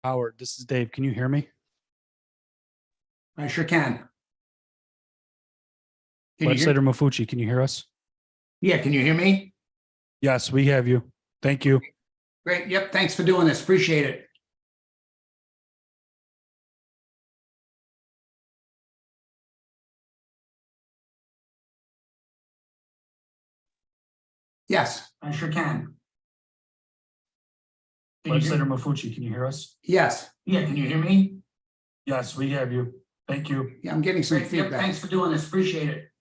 Howard, this is Dave. Can you hear me? I sure can. Can you hear? Legislator Mafucci, can you hear us? Yeah, can you hear me? Yes, we have you. Thank you. Great. Yep. Thanks for doing this. Appreciate it. Yes, I sure can. Can you hear? Legislator Mafucci, can you hear us? Yes. Yeah, can you hear me? Yes, we have you. Thank you. Yeah, I'm getting some Great. Yep. feedback. Thanks for doing this. Appreciate it.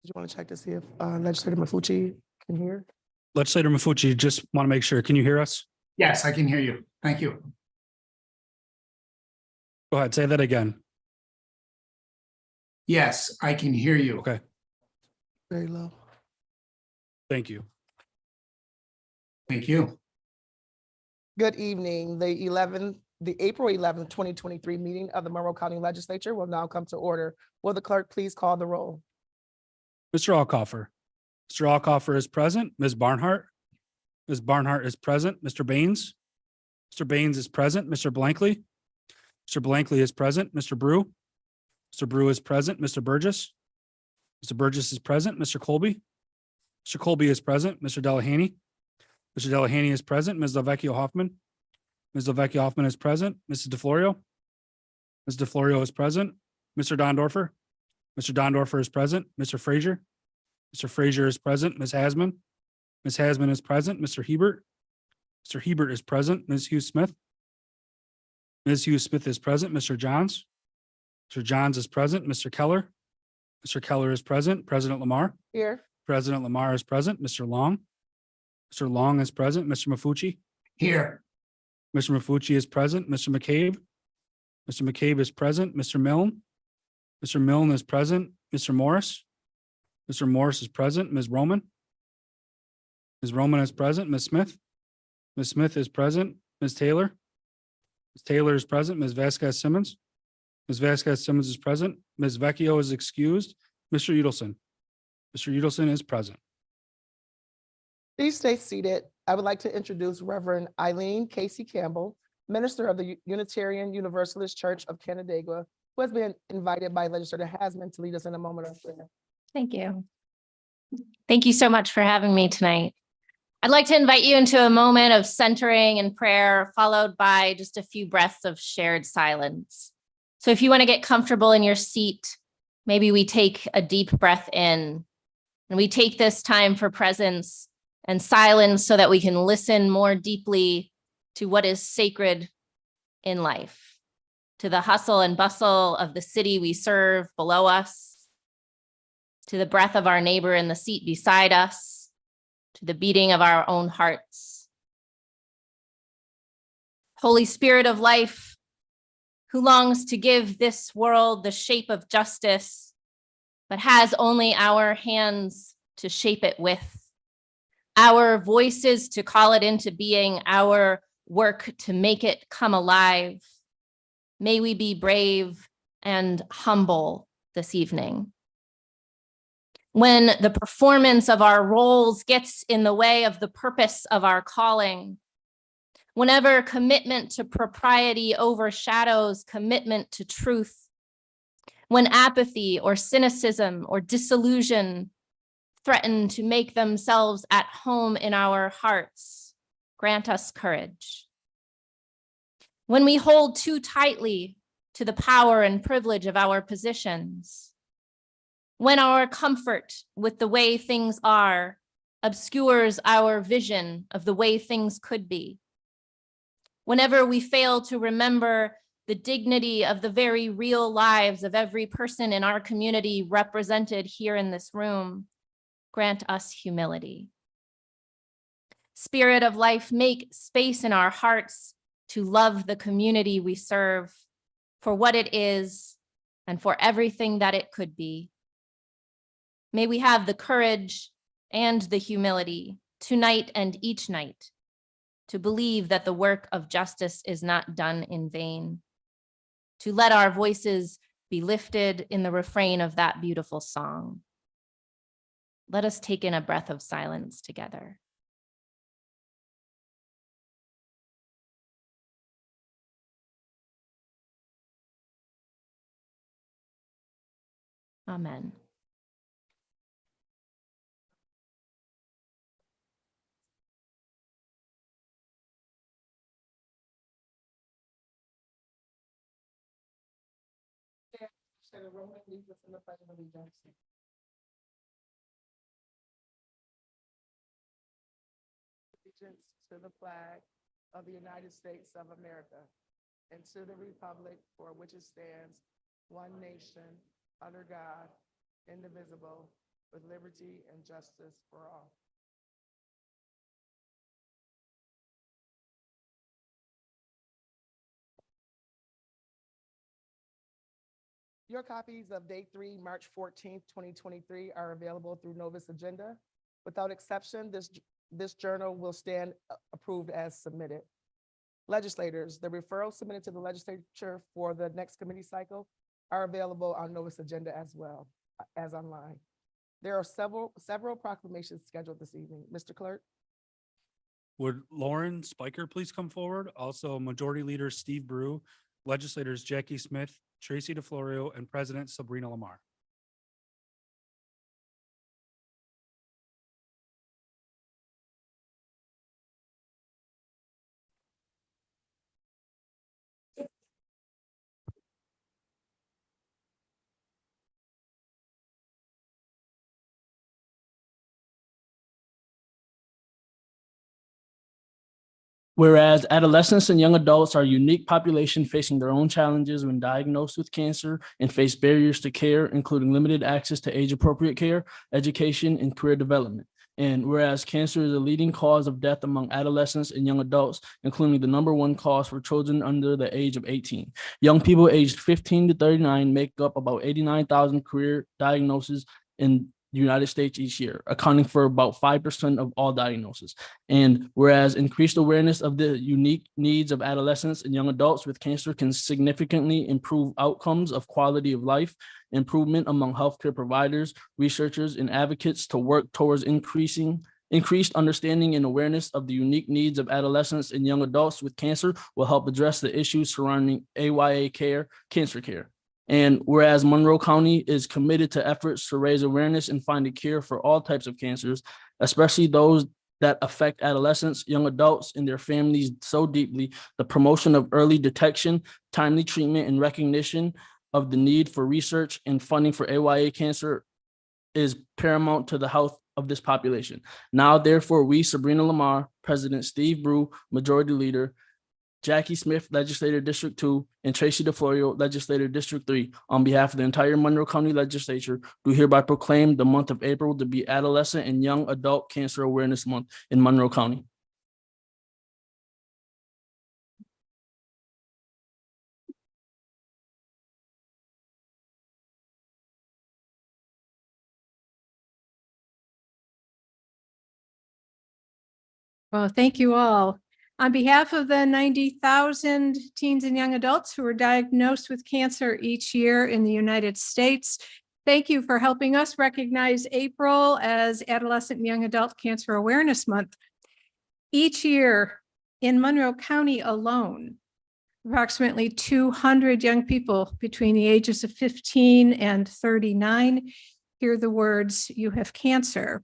you want to check to see if Legislator Mafucci can hear? Legislator Mafucci, just want to make sure. Can you hear us? Yes, I can hear you. Thank you. Go ahead. Say that again. Yes, I can hear you. Okay. Very low. Thank you. Thank you. Good evening. The April 11th, 2023 meeting of the Monroe County Legislature will now come to order. Will the clerk please call the roll? Mr. Alcoffer. Mr. Alcoffer is present. Ms. Barnhart. Ms. Barnhart is present. Mr. Baines. Mr. Baines is present. Mr. Blankley. Mr. Blankley is present. Mr. Brew. Mr. Brew is present. Mr. Burgess. Mr. Burgess is present. Mr. Colby. Mr. Colby is present. Mr. Delahaney. Mr. Delahaney is present. Ms. Lavecchio Hoffman. Ms. Lavecchio Hoffman is present. Mrs. DeFlorio. Ms. DeFlorio is present. Mr. Dondorfer. Mr. Dondorfer is present. Mr. Frazier. Mr. Frazier is present. Ms. Hasman. Ms. Hasman is present. Mr. Hebert. Mr. Hebert is present. Ms. Hughes Smith. Ms. Hughes Smith is present. Mr. Johns. Mr. Johns is present. Mr. Keller. Mr. Keller is present. President Lamar. Here. President Lamar is present. Mr. Long. Mr. Long is present. Mr. Mafucci. Here. Mr. Mafucci is present. Mr. McCabe. Mr. McCabe is present. Mr. Milne. Mr. Milne is present. Mr. Morris. Mr. Morris is present. Ms. Roman. Ms. Roman is present. Ms. Smith. Ms. Smith is present. Ms. Taylor. Ms. Taylor is present. Ms. Vasquez Simmons. Ms. Vasquez Simmons is present. Ms. Vecchio is excused. Mr. Udelson. Mr. Udelson is present. Please stay seated. I would like to introduce Reverend Eileen Casey Campbell, Minister of the Unitarian Universalist Church of Canandaigua, who has been invited by Legislator Hasman to lead us in a moment of prayer. Thank you. Thank you so much for having me tonight. I'd like to invite you into a moment of centering and prayer, followed by just a few breaths of shared silence. So if you want to get comfortable in your seat, maybe we take a deep breath in and we take this time for presence and silence so that we can listen more deeply to what is sacred in life, to the hustle and bustle of the city we serve below us, to the breath of our neighbor in the seat beside us, to the beating of our own hearts. Holy Spirit of life, who longs to give this world the shape of justice, but has only our hands to shape it with, our voices to call it into being, our work to make it come alive. May we be brave and humble this evening. When the performance of our roles gets in the way of the purpose of our calling, whenever commitment to propriety overshadows commitment to truth, when apathy or cynicism or disillusion threaten to make themselves at home in our hearts, grant us courage. When we hold too tightly to the power and privilege of our positions, when our comfort with the way things are obscures our vision of the way things could be, whenever we fail to remember the dignity of the very real lives of every person in our community represented here in this room, grant us humility. Spirit of life, make space in our hearts to love the community we serve for what it is and for everything that it could be. May we have the courage and the humility tonight and each night to believe that the work of justice is not done in vain, to let our voices be lifted in the refrain of that beautiful song. Let us take in a breath of silence together. Amen. Allegiance to the flag of the United States of America and to the republic for which it stands, one nation, under God, indivisible, with liberty and justice for all. Your copies of Day 3, March 14th, 2023 are available through Novus Agenda. Without exception, this journal will stand approved as submitted. Legislators, the referrals submitted to the legislature for the next committee cycle are available on Novus Agenda as well as online. There are several proclamations scheduled this evening. Mr. Clerk? Would Lauren Spiker please come forward? Also, Majority Leader Steve Brew, legislators Jackie Smith, Tracy DeFlorio, and President Sabrina Lamar. Whereas adolescents and young adults are a unique population facing their own challenges when diagnosed with cancer and face barriers to care, including limited access to age-appropriate care, education, and career development. And whereas cancer is a leading cause of death among adolescents and young adults, including the #1 cause for children under the age of 18. Young people aged 15 to 39 make up about 89,000 career diagnoses in the United States each year, accounting for about 5% of all diagnoses. And whereas increased awareness of the unique needs of adolescents and young adults with cancer can significantly improve outcomes of quality of life, improvement among healthcare providers, researchers, and advocates to work towards increased understanding and awareness of the unique needs of adolescents and young adults with cancer will help address the issues surrounding AYA care, cancer care. And whereas Monroe County is committed to efforts to raise awareness and find a cure for all types of cancers, especially those that affect adolescents, young adults, and their families so deeply, the promotion of early detection, timely treatment, and recognition of the need for research and funding for AYA cancer is paramount to the health of this population. Now, therefore, we, Sabrina Lamar, President Steve Brew, Majority Leader, Jackie Smith, Legislator District 2, and Tracy DeFlorio, Legislator District 3, on behalf of the entire Monroe County Legislature, do hereby proclaim the month of April to be Adolescent and Young Adult Cancer Awareness Month in Monroe County. Well, thank you all. On behalf of the 90,000 teens and young adults who are diagnosed with cancer each year in the United States, thank you for helping us recognize April as Adolescent and Young Adult Cancer Awareness Month. Each year in Monroe County alone, approximately 200 young people between the ages of 15 and 39 hear the words, "You have cancer."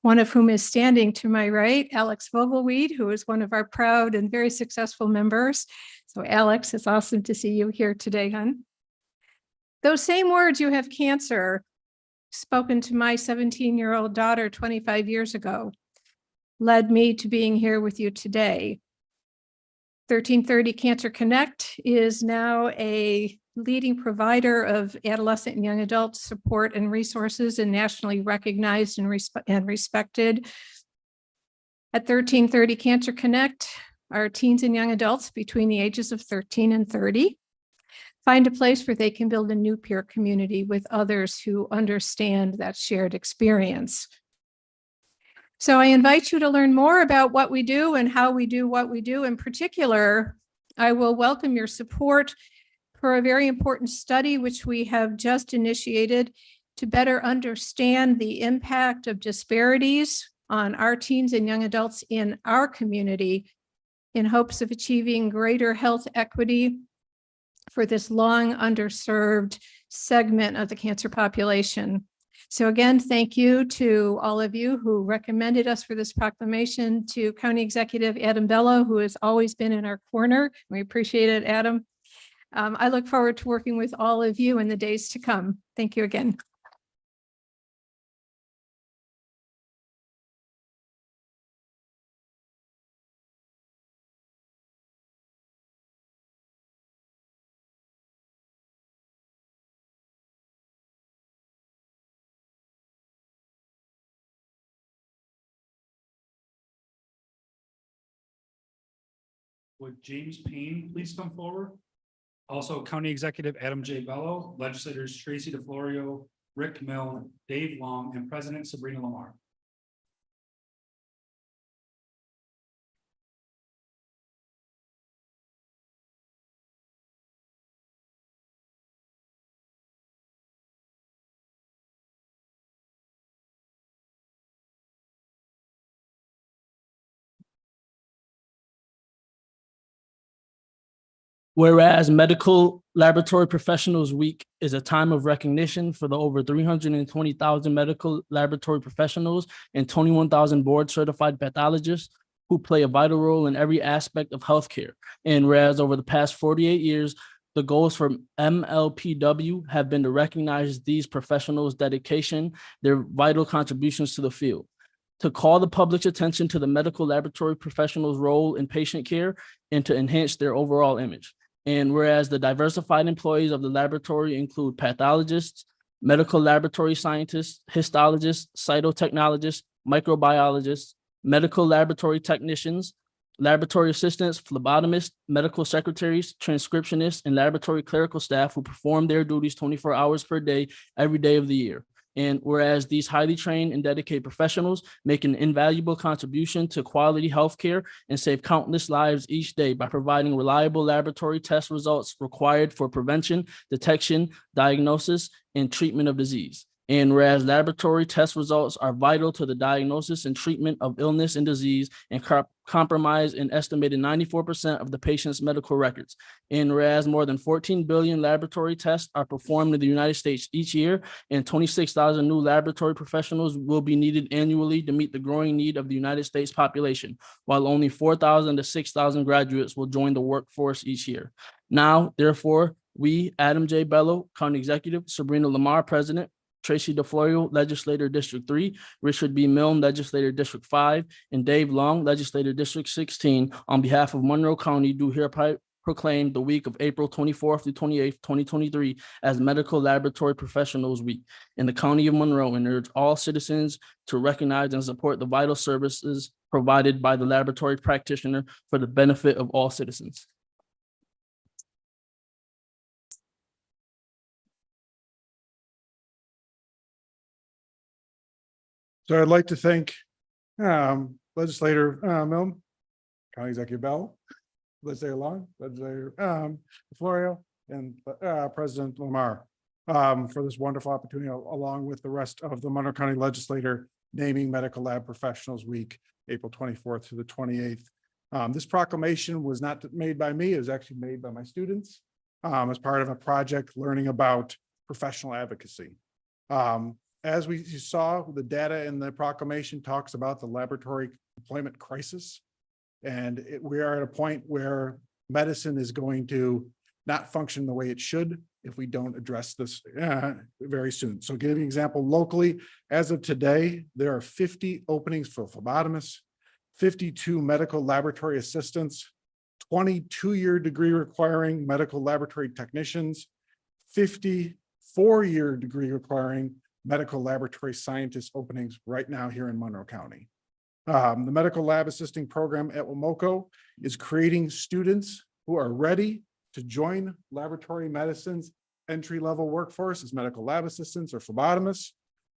One of whom is standing to my right, Alex Vogelweed, who is one of our proud and very successful members. So Alex, it's awesome to see you here today, hon. Those same words, "You have cancer," spoken to my 17-year-old daughter 25 years ago, led me to being here with you today. 1330 Cancer Connect is now a leading provider of adolescent and young adult support and resources, and nationally recognized and respected. At 1330 Cancer Connect, our teens and young adults between the ages of 13 and 30 find a place where they can build a new peer community with others who understand that shared experience. So I invite you to learn more about what we do and how we do what we do. In particular, I will welcome your support for a very important study which we have just initiated to better understand the impact of disparities on our teens and young adults in our community in hopes of achieving greater health equity for this long underserved segment of the cancer population. So again, thank you to all of you who recommended us for this proclamation, to County Executive Adam Bello, who has always been in our corner. We appreciate it, Adam. I look forward to working with all of you in the days to come. Thank you again. Would James Payne please come forward? Also, County Executive Adam J. Bello, legislators Tracy DeFlorio, Rick Mill, Dave Long, and President Sabrina Lamar. Whereas Medical Laboratory Professionals Week is a time of recognition for the over 320,000 medical laboratory professionals and 21,000 board certified pathologists who play a vital role in every aspect of healthcare. And whereas over the past 48 years, the goals for MLPW have been to recognize these professionals' dedication, their vital contributions to the field, to call the public's attention to the medical laboratory professionals' role in patient care, and to enhance their overall image. And whereas the diversified employees of the laboratory include pathologists, medical laboratory scientists, histologists, cytotechnologists, microbiologists, medical laboratory technicians, laboratory assistants, phlebotomists, medical secretaries, transcriptionists, and laboratory clerical staff who perform their duties 24 hours per day, every day of the year. And whereas these highly trained and dedicated professionals make an invaluable contribution to quality healthcare and save countless lives each day by providing reliable laboratory test results required for prevention, detection, diagnosis, and treatment of disease. And whereas laboratory test results are vital to the diagnosis and treatment of illness and disease and compromise an estimated 94% of the patient's medical records. And whereas more than 14 billion laboratory tests are performed in the United States each year, and 26,000 new laboratory professionals will be needed annually to meet the growing need of the United States population, while only 4,000 to 6,000 graduates will join the workforce each year. Now, therefore, we, Adam J. Bello, County Executive, Sabrina Lamar, President, Tracy DeFlorio, Legislator District 3, Richard B. Milne, Legislator District 5, and Dave Long, Legislator District 16, on behalf of Monroe County, do hereby proclaim the week of April 24th through 28th, 2023 as Medical Laboratory Professionals Week in the County of Monroe, and urge all citizens to recognize and support the vital services provided by the laboratory practitioner for the benefit of all citizens. So I'd like to thank Legislator Milne, County Executive Bell, Legislator Long, Legislator Florio, and President Lamar for this wonderful opportunity, along with the rest of the Monroe County Legislature naming Medical Lab Professionals Week, April 24th to the 28th. This proclamation was not made by me, it was actually made by my students as part of a project learning about professional advocacy. As you saw, the data in the proclamation talks about the laboratory employment crisis. And we are at a point where medicine is going to not function the way it should if we don't address this very soon. So give you an example locally, as of today, there are 50 openings for phlebotomists, 52 medical laboratory assistants, 22-year degree requiring medical laboratory technicians, 54-year degree requiring medical laboratory scientist openings right now here in Monroe County. The medical lab assisting program at WMOCO is creating students who are ready to join laboratory medicine's entry-level workforce as medical lab assistants or phlebotomists,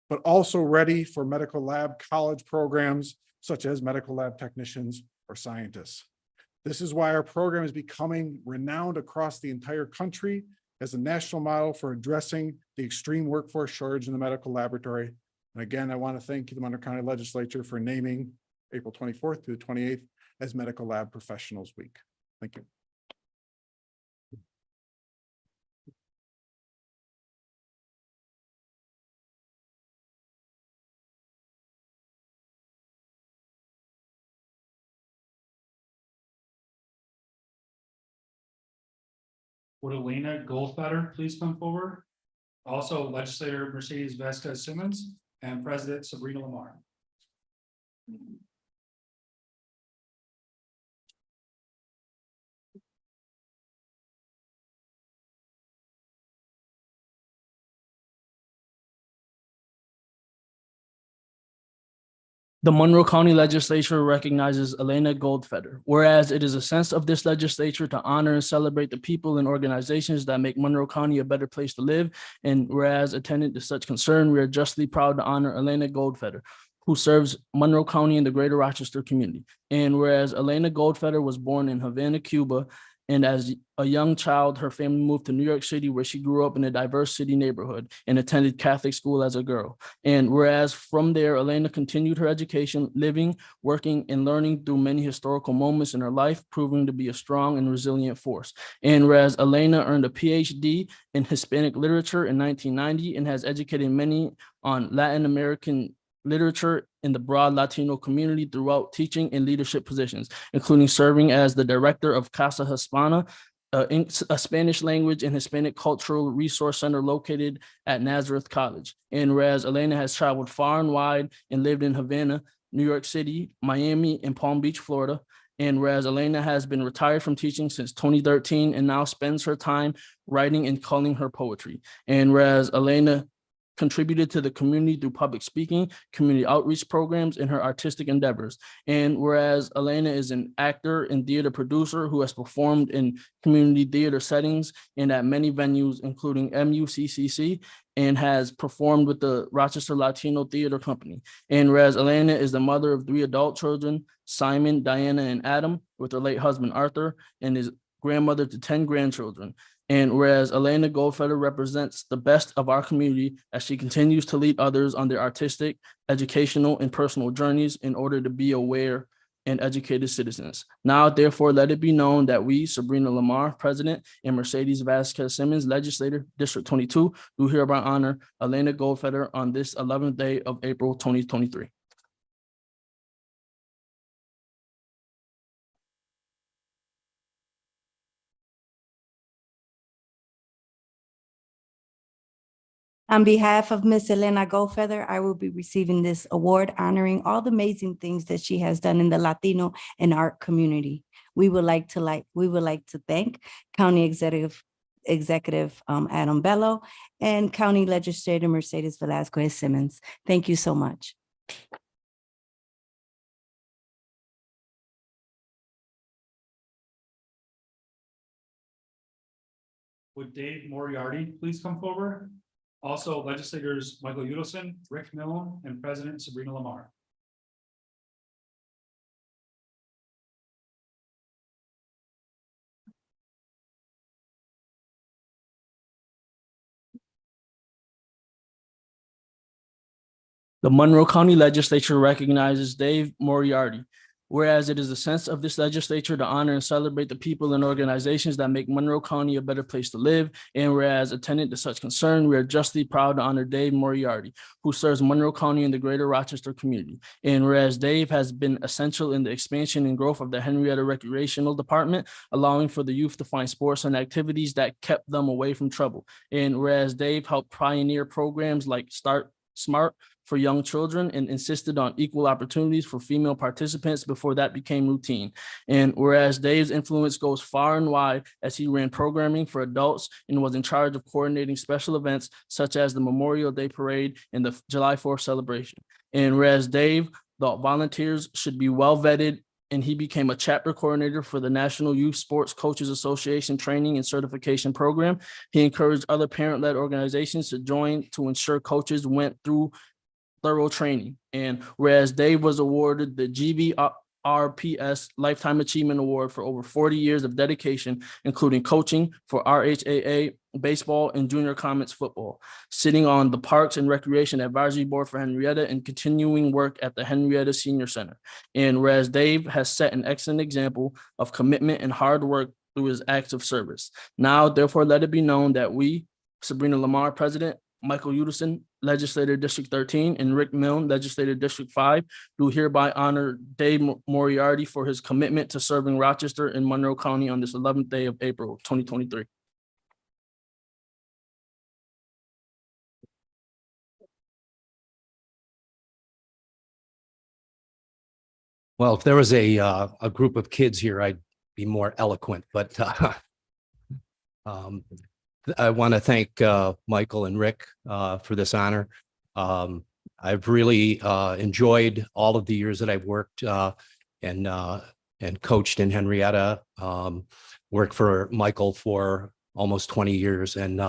but also ready for medical lab college programs such as medical lab technicians or scientists. This is why our program is becoming renowned across the entire country as a national model for addressing the extreme workforce shortage in the medical laboratory. And again, I want to thank the Monroe County Legislature for naming April 24th through the 28th as Medical Lab Professionals Week. Thank you. Would Elena Goldfeder please come forward? Also, Legislator Mercedes Vasquez Simmons and President Sabrina Lamar. The Monroe County Legislature recognizes Elena Goldfeder, whereas it is a sense of this legislature to honor and celebrate the people and organizations that make Monroe County a better place to live. And whereas attendant to such concern, we are justly proud to honor Elena Goldfeder, who serves Monroe County and the greater Rochester community. And whereas Elena Goldfeder was born in Havana, Cuba, and as a young child, her family moved to New York City, where she grew up in a diverse city neighborhood and attended Catholic school as a girl. And whereas from there, Elena continued her education, living, working, and learning through many historical moments in her life, proving to be a strong and resilient force. And whereas Elena earned a PhD in Hispanic literature in 1990 and has educated many on Latin American literature in the broad Latino community throughout teaching and leadership positions, including serving as the director of Casa Hispana, a Spanish language and Hispanic cultural resource center located at Nazareth College. And whereas Elena has traveled far and wide and lived in Havana, New York City, Miami, and Palm Beach, Florida. And whereas Elena has been retired from teaching since 2013 and now spends her time writing and culling her poetry. And whereas Elena contributed to the community through public speaking, community outreach programs, and her artistic endeavors. And whereas Elena is an actor and theater producer who has performed in community theater settings and at many venues, including MUCCC, and has performed with the Rochester Latino Theater Company. And whereas Elena is the mother of 3 adult children, Simon, Diana, and Adam, with her late husband, Arthur, and is grandmother to 10 grandchildren. And whereas Elena Goldfeder represents the best of our community as she continues to lead others on their artistic, educational, and personal journeys in order to be aware and educated citizens. Now, therefore, let it be known that we, Sabrina Lamar, President, and Mercedes Vasquez Simmons, Legislator, District 22, do hereby honor Elena Goldfeder on this 11th day of April, 2023. On behalf of Miss Elena Goldfeder, I will be receiving this award honoring all the amazing things that she has done in the Latino and art community. We would like to thank County Executive Adam Bello and County Legislator Mercedes Velazquez Simmons. Thank you so much. Would Dave Moriarty please come forward? Also, legislators Michael Udelson, Rick Milne, and President Sabrina Lamar. The Monroe County Legislature recognizes Dave Moriarty, whereas it is the sense of this legislature to honor and celebrate the people and organizations that make Monroe County a better place to live, and whereas attendant to such concern, we are justly proud to honor Dave Moriarty, who serves Monroe County and the greater Rochester community. And whereas Dave has been essential in the expansion and growth of the Henrietta Recreational Department, allowing for the youth to find sports and activities that kept them away from trouble. And whereas Dave helped pioneer programs like Start Smart for young children and insisted on equal opportunities for female participants before that became routine. And whereas Dave's influence goes far and wide as he ran programming for adults and was in charge of coordinating special events such as the Memorial Day Parade and the July 4th celebration. And whereas Dave thought volunteers should be well vetted, and he became a chapter coordinator for the National Youth Sports Coaches Association Training and Certification Program. He encouraged other parent-led organizations to join to ensure coaches went through thorough training. And whereas Dave was awarded the GVRPS Lifetime Achievement Award for over 40 years of dedication, including coaching for RHAA, baseball, and junior Comets football, sitting on the Parks and Recreation Advisory Board for Henrietta, and continuing work at the Henrietta Senior Center. And whereas Dave has set an excellent example of commitment and hard work through his acts of service. Now, therefore, let it be known that we, Sabrina Lamar, President, Michael Udelson, Legislator District 13, and Rick Milne, Legislator District 5, do hereby honor Dave Moriarty for his commitment to serving Rochester and Monroe County on this 11th day of April, 2023. Well, if there was a group of kids here, I'd be more eloquent, but I want to thank Michael and Rick for this honor. I've really enjoyed all of the years that I've worked and coached in Henrietta. Worked for Michael for almost 20 years, and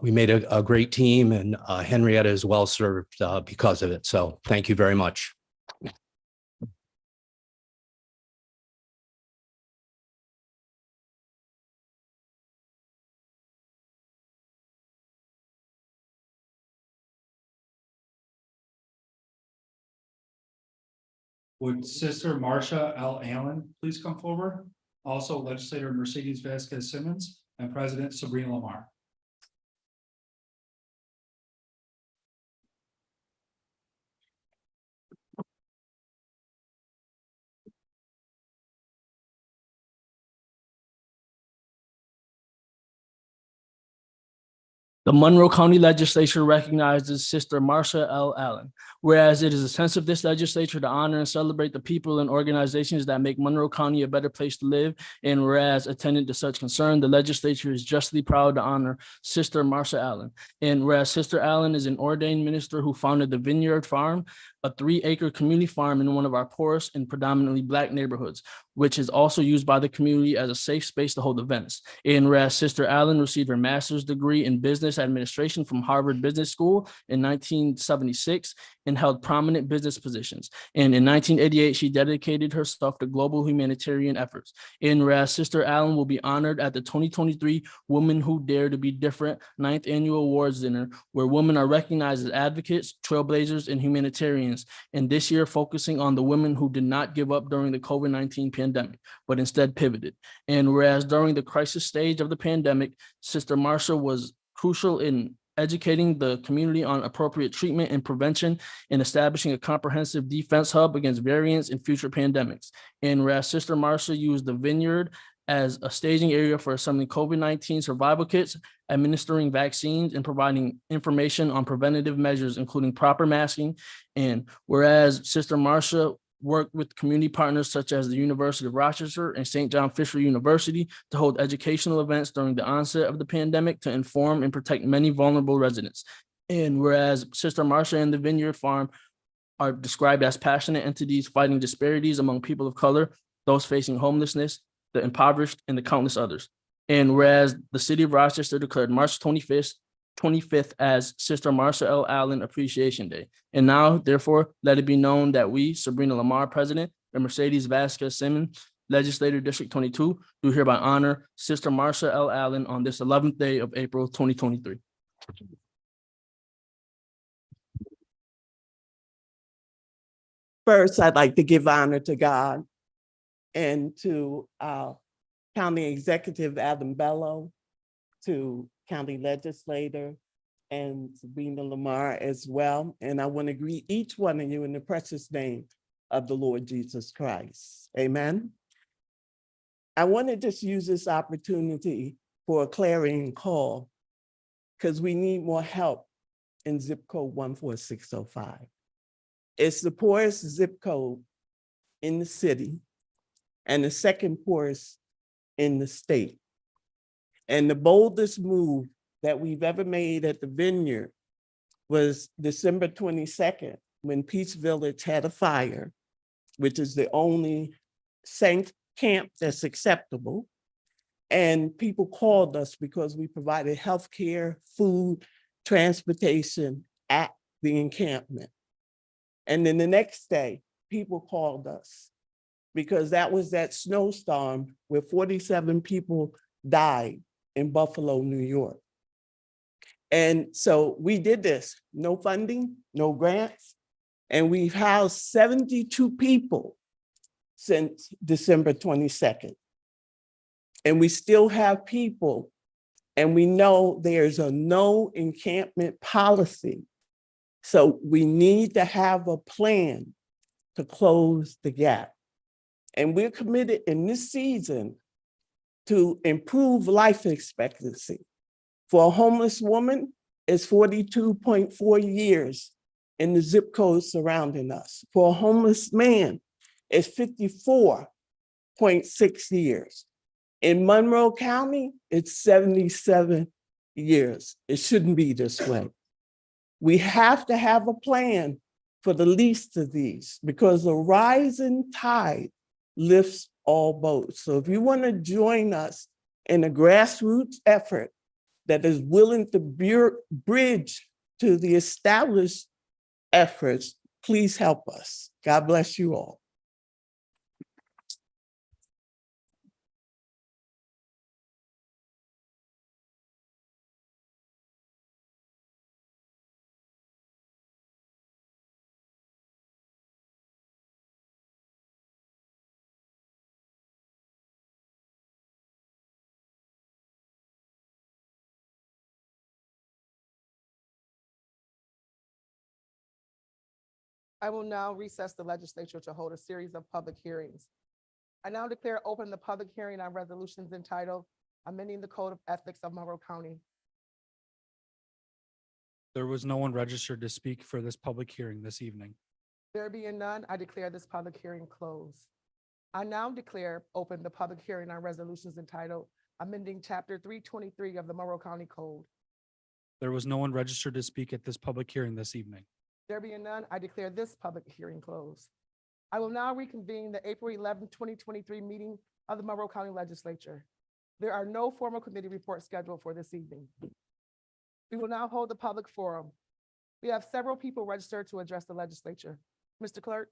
we made a great team, and Henrietta is well served because of it. So thank you very much. Would Sister Marcia L. Allen please come forward? Also Legislator Mercedes Vasquez Simmons and President Sabrina Lamar. The Monroe County Legislature recognizes Sister Marcia L. Allen. Whereas it is a sense of this legislature to honor and celebrate the people and organizations that make Monroe County a better place to live, and whereas attendant to such concern, the legislature is justly proud to honor Sister Marcia Allen. And whereas Sister Allen is an ordained minister who founded the Vineyard Farm, a 3-acre community farm in one of our poorest and predominantly Black neighborhoods, which is also used by the community as a safe space to hold events. And whereas Sister Allen received her master's degree in business administration from Harvard Business School in 1976 and held prominent business positions. And in 1988, she dedicated herself to global humanitarian efforts. And whereas Sister Allen will be honored at the 2023 Women Who Dare to Be Different 9th Annual Awards Dinner, where women are recognized as advocates, trailblazers, and humanitarians. And this year, focusing on the women who did not give up during the COVID-19 pandemic, but instead pivoted. And whereas during the crisis stage of the pandemic, Sister Marcia was crucial in educating the community on appropriate treatment and prevention and establishing a comprehensive defense hub against variants and future pandemics. And whereas Sister Marcia used the Vineyard as a staging area for assembling COVID-19 survival kits, administering vaccines, and providing information on preventative measures, including proper masking. And whereas Sister Marcia worked with community partners such as the University of Rochester and St. John Fisher University to hold educational events during the onset of the pandemic to inform and protect many vulnerable residents. And whereas Sister Marcia and the Vineyard Farm are described as passionate entities fighting disparities among people of color, those facing homelessness, the impoverished, and the countless others. And whereas the city of Rochester declared March 25th as Sister Marcia L. Allen Appreciation Day. And now, therefore, let it be known that we, Sabrina Lamar, President, and Mercedes Vasquez Simmons, Legislator District 22, do hereby honor Sister Marcia L. Allen on this 11th day of April 2023. First, I'd like to give honor to God and to County Executive Adam Bello, to County Legislator and Sabrina Lamar as well. And I want to greet each one of you in the precious name of the Lord Jesus Christ. Amen. I want to just use this opportunity for a clarion call because we need more help in zip code 14605. It's the poorest zip code in the city and the second poorest in the state. And the boldest move that we've ever made at the Vineyard was December 22nd, when Peace Village had a fire, which is the only safe camp that's acceptable. And people called us because we provided healthcare, food, transportation at the encampment. And then the next day, people called us because that was that snowstorm where 47 people died in Buffalo, New York. And so we did this, no funding, no grants, and we've housed 72 people since December 22nd. And we still have people, and we know there's a no encampment policy. So we need to have a plan to close the gap. And we're committed in this season to improve life expectancy. For a homeless woman, it's 42.4 years in the zip code surrounding us. For a homeless man, it's 54.6 years. In Monroe County, it's 77 years. It shouldn't be this way. We have to have a plan for the least of these because the rising tide lifts all boats. So if you want to join us in a grassroots effort that is willing to bridge to the established efforts, please help us. God bless you all. I will now recess the legislature to hold a series of public hearings. I now declare open the public hearing on resolutions entitled amending the Code of Ethics of Monroe County. There was no one registered to speak for this public hearing this evening. There being none, I declare this public hearing closed. I now declare open the public hearing on resolutions entitled amending Chapter 323 of the Monroe County Code. There was no one registered to speak at this public hearing this evening. There being none, I declare this public hearing closed. I will now reconvene the April 11, 2023 meeting of the Monroe County Legislature. There are no formal committee reports scheduled for this evening. We will now hold the public forum. We have several people registered to address the legislature. Mr. Clerk.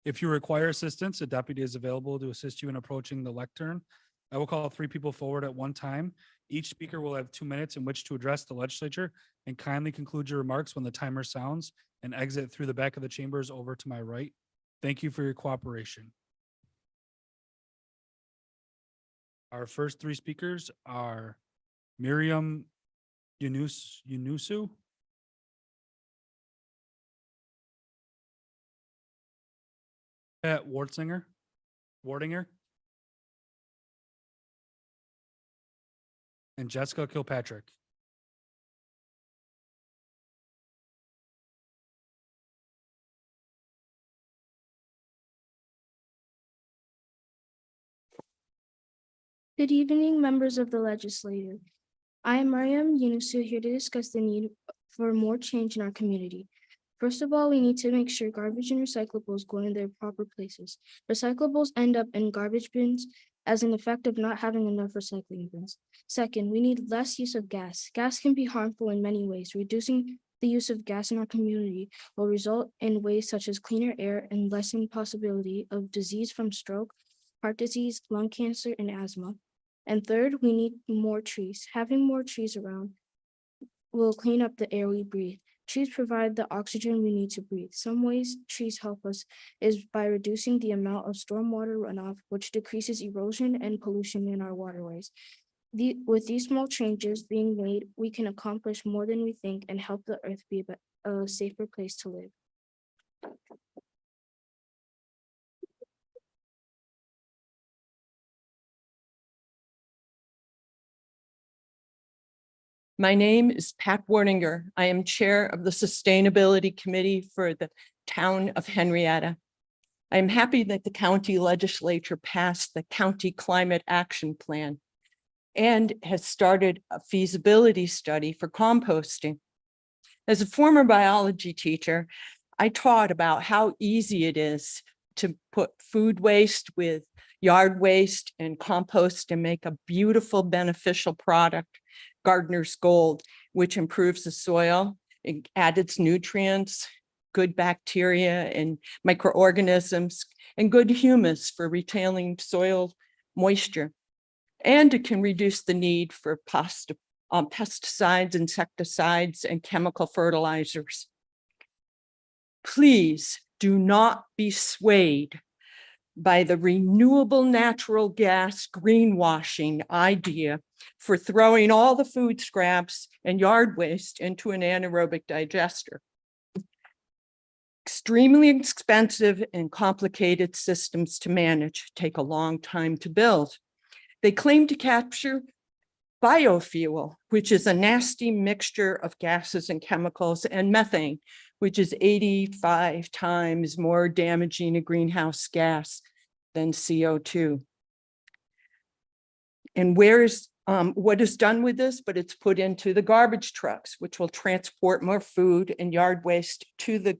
If you require assistance, a deputy is available to assist you in approaching the lectern. I will call 3 people forward at one time. Each speaker will have 2 minutes in which to address the legislature, and kindly conclude your remarks when the timer sounds and exit through the back of the chambers over to my right. Thank you for your cooperation. Our first 3 speakers are Miriam Yunusu, Pat Wardinger, and Jessica Kilpatrick. Good evening, members of the legislature. I am Mariam Yunusu, here to discuss the need for more change in our community. First of all, we need to make sure garbage and recyclables go in their proper places. Recyclables end up in garbage bins as an effect of not having enough recycling bins. Second, we need less use of gas. Gas can be harmful in many ways. Reducing the use of gas in our community will result in ways such as cleaner air and lessen possibility of disease from stroke, heart disease, lung cancer, and asthma. And third, we need more trees. Having more trees around will clean up the air we breathe. Trees provide the oxygen we need to breathe. Some ways trees help us is by reducing the amount of stormwater runoff, which decreases erosion and pollution in our waterways. With these small changes being made, we can accomplish more than we think and help the earth be a safer place to live. My name is Pat Wardinger. I am Chair of the Sustainability Committee for the Town of Henrietta. I'm happy that the county legislature passed the County Climate Action Plan and has started a feasibility study for composting. As a former biology teacher, I taught about how easy it is to put food waste with yard waste and compost and make a beautiful beneficial product, Gardener's Gold, which improves the soil, it adds nutrients, good bacteria and microorganisms, and good humus for retaining soil moisture. And it can reduce the need for pesticides, insecticides, and chemical fertilizers. Please do not be swayed by the renewable natural gas greenwashing idea for throwing all the food scraps and yard waste into an anaerobic digester. Extremely expensive and complicated systems to manage take a long time to build. They claim to capture biofuel, which is a nasty mixture of gases and chemicals, and methane, which is 85 times more damaging a greenhouse gas than CO2. And where is what is done with this, but it's put into the garbage trucks, which will transport more food and yard waste to the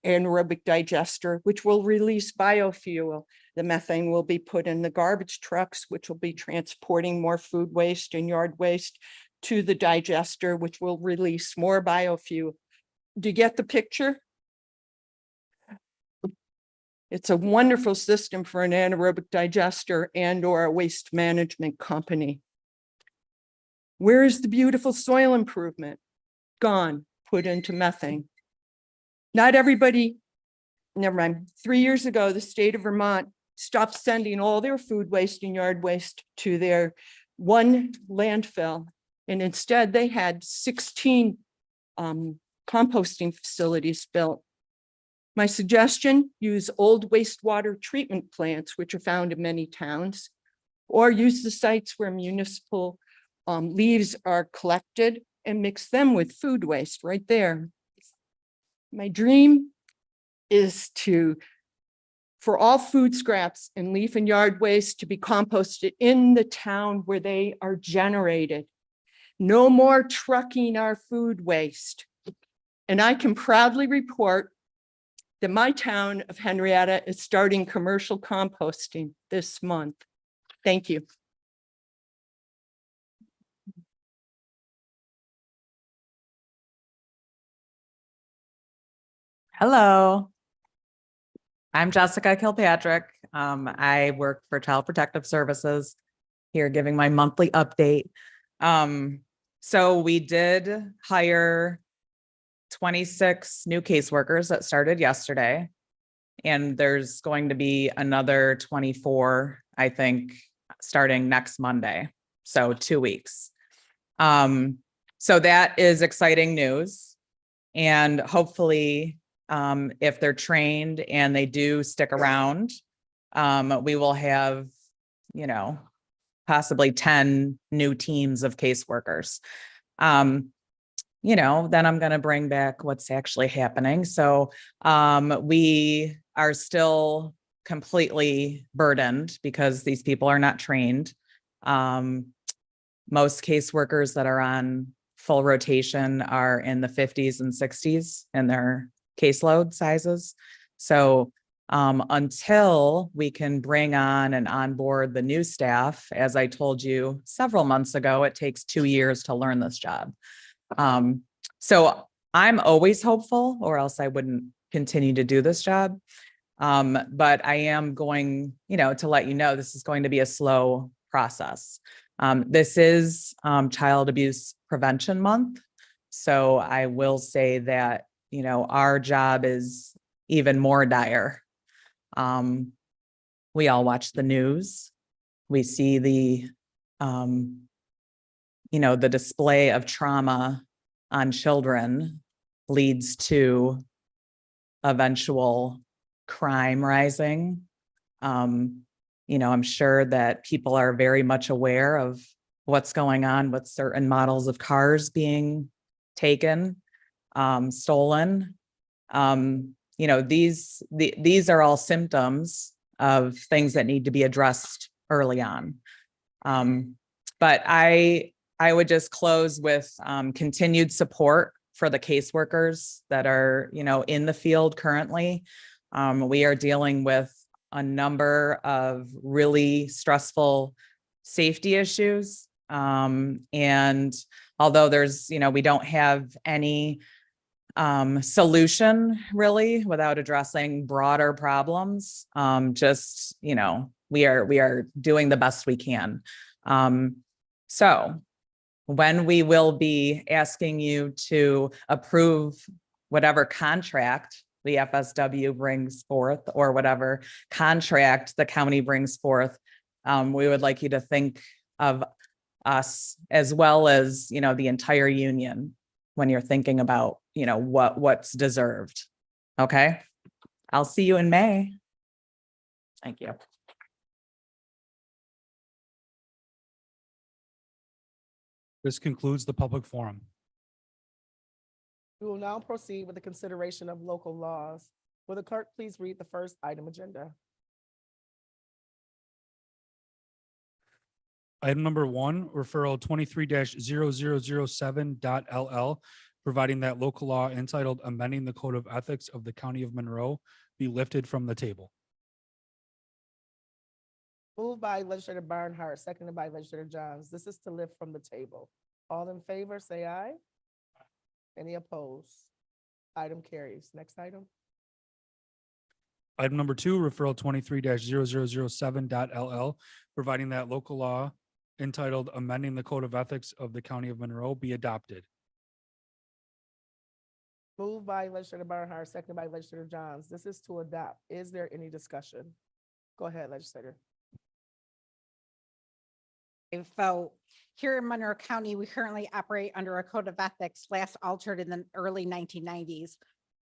anaerobic digester, which will release biofuel. The methane will be put in the garbage trucks, which will be transporting more food waste and yard waste to the digester, which will release more biofuel. Do you get the picture? It's a wonderful system for an anaerobic digester and or a waste management company. Where is the beautiful soil improvement? Gone, put into methane. Not everybody, never mind. 3 years ago, the state of Vermont stopped sending all their food waste and yard waste to their one landfill. And instead they had 16 composting facilities built. My suggestion, use old wastewater treatment plants, which are found in many towns, or use the sites where municipal leaves are collected and mix them with food waste right there. My dream is for all food scraps and leaf and yard waste to be composted in the town where they are generated. No more trucking our food waste. And I can proudly report that my town of Henrietta is starting commercial composting this month. Thank you. Hello. I'm Jessica Kilpatrick. I work for Child Protective Services here giving my monthly update. So we did hire 26 new caseworkers that started yesterday. And there's going to be another 24, I think, starting next Monday. So 2 weeks. So that is exciting news. And hopefully, if they're trained and they do stick around, we will have, possibly 10 new teams of caseworkers. Then I'm going to bring back what's actually happening. So we are still completely burdened because these people are not trained. Most caseworkers that are on full rotation are in the 50s and 60s in their caseload sizes. So until we can bring on and onboard the new staff, as I told you several months ago, it takes 2 years to learn this job. So I'm always hopeful, or else I wouldn't continue to do this job. But I am going, to let you know, this is going to be a slow process. This is Child Abuse Prevention Month. So I will say that, our job is even more dire. We all watch the news. We see the display of trauma on children leads to eventual crime rising. I'm sure that people are very much aware of what's going on with certain models of cars being taken, stolen. These are all symptoms of things that need to be addressed early on. But I would just close with continued support for the caseworkers that are, in the field currently. We are dealing with a number of really stressful safety issues. And although there's, we don't have any solution really without addressing broader problems, we are doing the best we can. So when we will be asking you to approve whatever contract the FSW brings forth or whatever contract the county brings forth, we would like you to think of us as well as, the entire union when you're thinking about, what's deserved. Okay. I'll see you in May. Thank you. This concludes the public forum. We will now proceed with the consideration of local laws. Will the clerk please read the first item agenda? Item number one, referral 23-0007.LL, providing that local law entitled amending the Code of Ethics of the County of Monroe be lifted from the table. Moved by legislator Barnhart, seconded by legislator Johns. This is to lift from the table. All in favor, say aye. Any opposed? Item carries. Next item. Item number two, referral 23-0007.LL, providing that local law entitled amending the Code of Ethics of the County of Monroe be adopted. Moved by legislator Barnhart, seconded by legislator Johns. This is to adopt. Is there any discussion? Go ahead, legislator. So here in Monroe County, we currently operate under a code of ethics last altered in the early 1990s.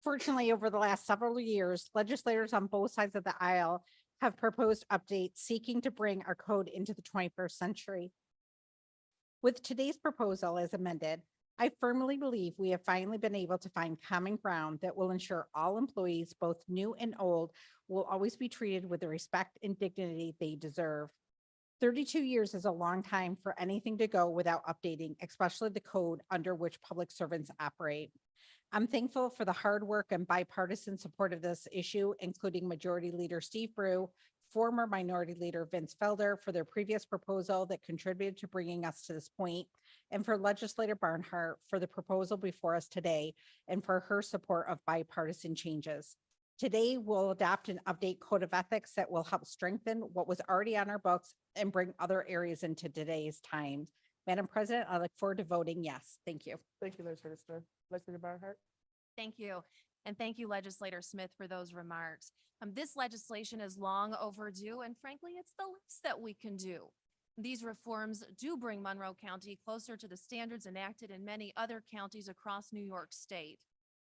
Fortunately, over the last several years, legislators on both sides of the aisle have proposed updates seeking to bring our code into the 21st century. With today's proposal as amended, I firmly believe we have finally been able to find common ground that will ensure all employees, both new and old, will always be treated with the respect and dignity they deserve. 32 years is a long time for anything to go without updating, especially the code under which public servants operate. I'm thankful for the hard work and bipartisan support of this issue, including Majority Leader Steve Brew, former Minority Leader Vince Felder for their previous proposal that contributed to bringing us to this point, and for Legislator Barnhart for the proposal before us today, and for her support of bipartisan changes. Today, we'll adopt and update code of ethics that will help strengthen what was already on our books and bring other areas into today's times. Madam President, I look forward to voting yes. Thank you. Thank you, legislator Smith. Legislator Barnhart. Thank you. And thank you, Legislator Smith, for those remarks. This legislation is long overdue, and frankly, it's the least that we can do. These reforms do bring Monroe County closer to the standards enacted in many other counties across New York State.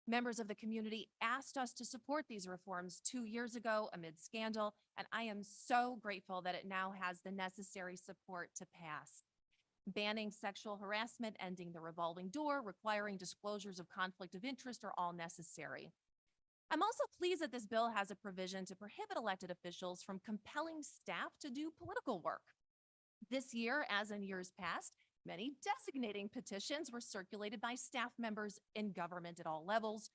Members of the community asked us to support these reforms 2 years ago amid scandal, and I am so grateful that it now has the necessary support to pass. Banning sexual harassment, ending the revolving door, requiring disclosures of conflict of interest are all necessary. I'm also pleased that this bill has a provision to prohibit elected officials from compelling staff to do political work. This year, as in years past, many designating petitions were circulated by staff members in government at all levels.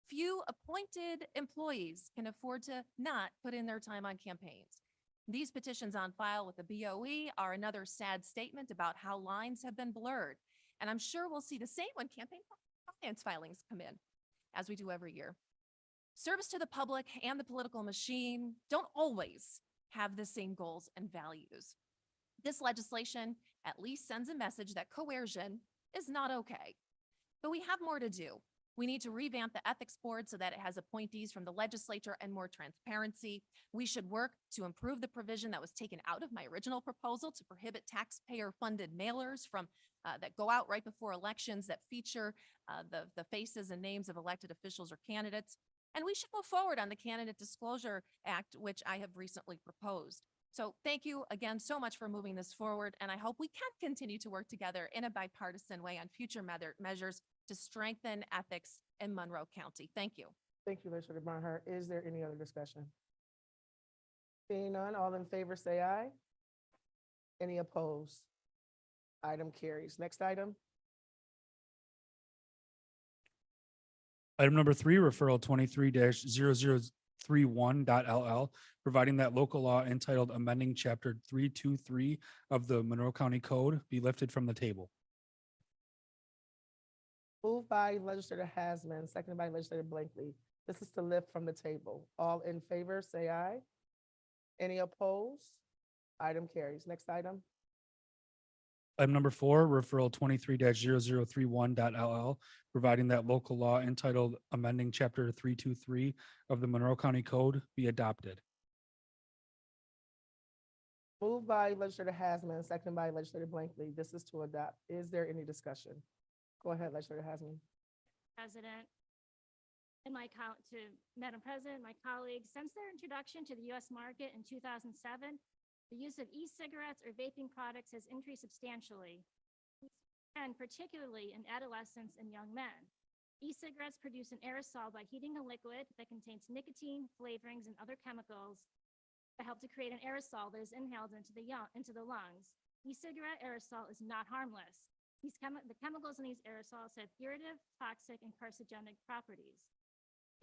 Few appointed employees can afford to not put in their time on campaigns. These petitions on file with the BOE are another sad statement about how lines have been blurred. And I'm sure we'll see the same when campaign finance filings come in, as we do every year. Service to the public and the political machine don't always have the same goals and values. This legislation at least sends a message that coercion is not okay. But we have more to do. We need to revamp the ethics board so that it has appointees from the legislature and more transparency. We should work to improve the provision that was taken out of my original proposal to prohibit taxpayer-funded mailers from that go out right before elections that feature the faces and names of elected officials or candidates. And we should move forward on the Candidate Disclosure Act, which I have recently proposed. So thank you again so much for moving this forward, and I hope we can continue to work together in a bipartisan way on future measures to strengthen ethics in Monroe County. Thank you. Thank you, legislator Barnhart. Is there any other discussion? Seeing none, all in favor say aye. Any opposed? Item carries. Next item. Item number three, referral 23-0031.LL, providing that local law entitled amending chapter 323 of the Monroe County Code be lifted from the table. Moved by legislator Hasman, seconded by legislator Blankley. This is to lift from the table. All in favor, say aye. Any opposed? Item carries. Next item. Item number four, referral 23-0031.LL, providing that local law entitled amending chapter 323 of the Monroe County Code be adopted. Moved by legislator Hasman, seconded by legislator Blankley. This is to adopt. Is there any discussion? Go ahead, legislator Hasman. President, and Madam President, my colleagues, since their introduction to the U.S. market in 2007, the use of e-cigarettes or vaping products has increased substantially, and particularly in adolescents and young men. E-cigarettes produce an aerosol by heating a liquid that contains nicotine, flavorings, and other chemicals that help to create an aerosol that is inhaled into the lungs. E-cigarette aerosol is not harmless. The chemicals in these aerosols have irritative, toxic, and carcinogenic properties.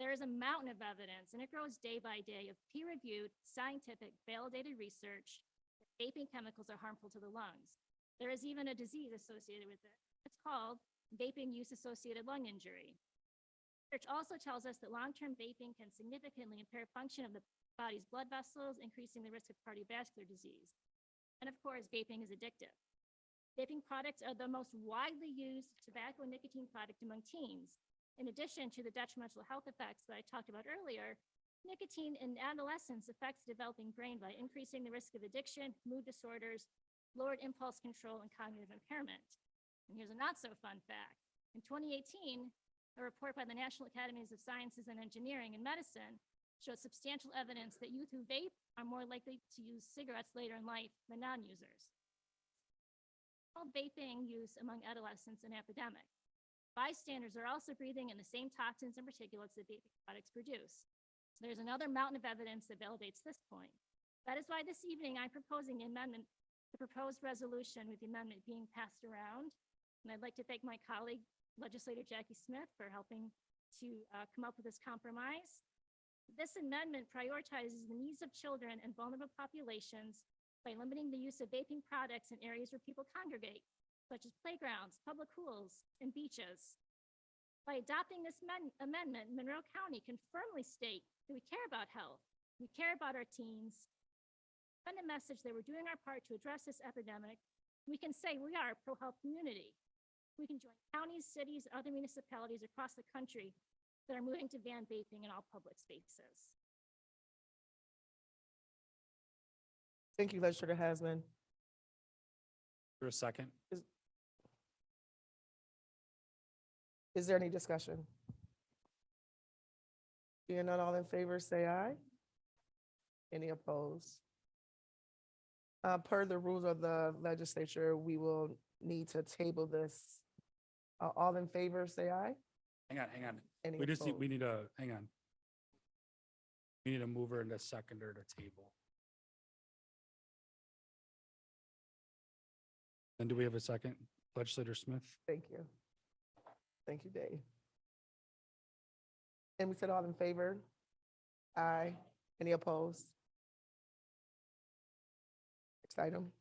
There is a mountain of evidence, and it grows day by day, of peer-reviewed, scientific, validated research that vaping chemicals are harmful to the lungs. There is even a disease associated with it. It's called vaping use-associated lung injury. Research also tells us that long-term vaping can significantly impair function of the body's blood vessels, increasing the risk of cardiovascular disease. And of course, vaping is addictive. Vaping products are the most widely used tobacco and nicotine product among teens. In addition to the detrimental health effects that I talked about earlier, nicotine in adolescence affects the developing brain by increasing the risk of addiction, mood disorders, lowered impulse control, and cognitive impairment. And here's a not so fun fact. In 2018, a report by the National Academies of Sciences and Engineering and Medicine showed substantial evidence that youth who vape are more likely to use cigarettes later in life than non-users. Vaping use among adolescents an epidemic. Bystanders are also breathing in the same toxins and particulates that vaping products produce. There's another mountain of evidence that validates this point. That is why this evening I'm proposing an amendment, the proposed resolution with the amendment being passed around. And I'd like to thank my colleague, legislator Jackie Smith, for helping to come up with this compromise. This amendment prioritizes the needs of children and vulnerable populations by limiting the use of vaping products in areas where people congregate, such as playgrounds, public pools, and beaches. By adopting this amendment, Monroe County can firmly state that we care about health, we care about our teens, send a message that we're doing our part to address this epidemic. We can say we are a pro-health community. We can join counties, cities, and other municipalities across the country that are moving to ban vaping in all public spaces. Thank you, Legislator Hasman. For a second. Is there any discussion? Being none, all in favor, say aye. Any opposed? Per the rules of the legislature, we will need to table this. All in favor, say aye. Hang on. Any We opposed? need a, hang on. We need a mover and a seconder to table. And do we have a second? Legislator Smith? Thank you. Thank you, Dave. And we said all in favor? Aye. Any opposed? Next item.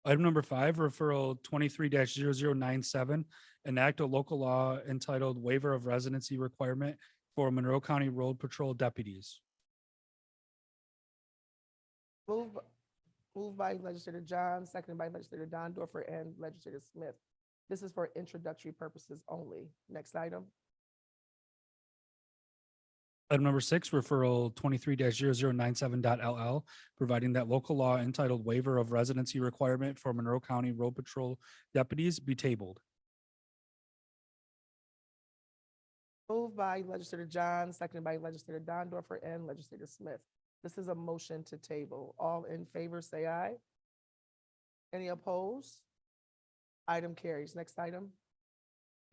Item number 5, referral 23-0097, enact a local law entitled Waiver of Residency Requirement for Monroe County Road Patrol Deputies. Moved by Legislator John, seconded by Legislator Dondorfer and Legislator Smith. This is for introductory purposes only. Next item. Item number 6, referral 23-0097.LL, providing that local law entitled Waiver of Residency Requirement for Monroe County Road Patrol Deputies be tabled. Moved by Legislator John, seconded by Legislator Dondorfer and Legislator Smith. This is a motion to table. All in favor, say aye. Any opposed? Item carries. Next item.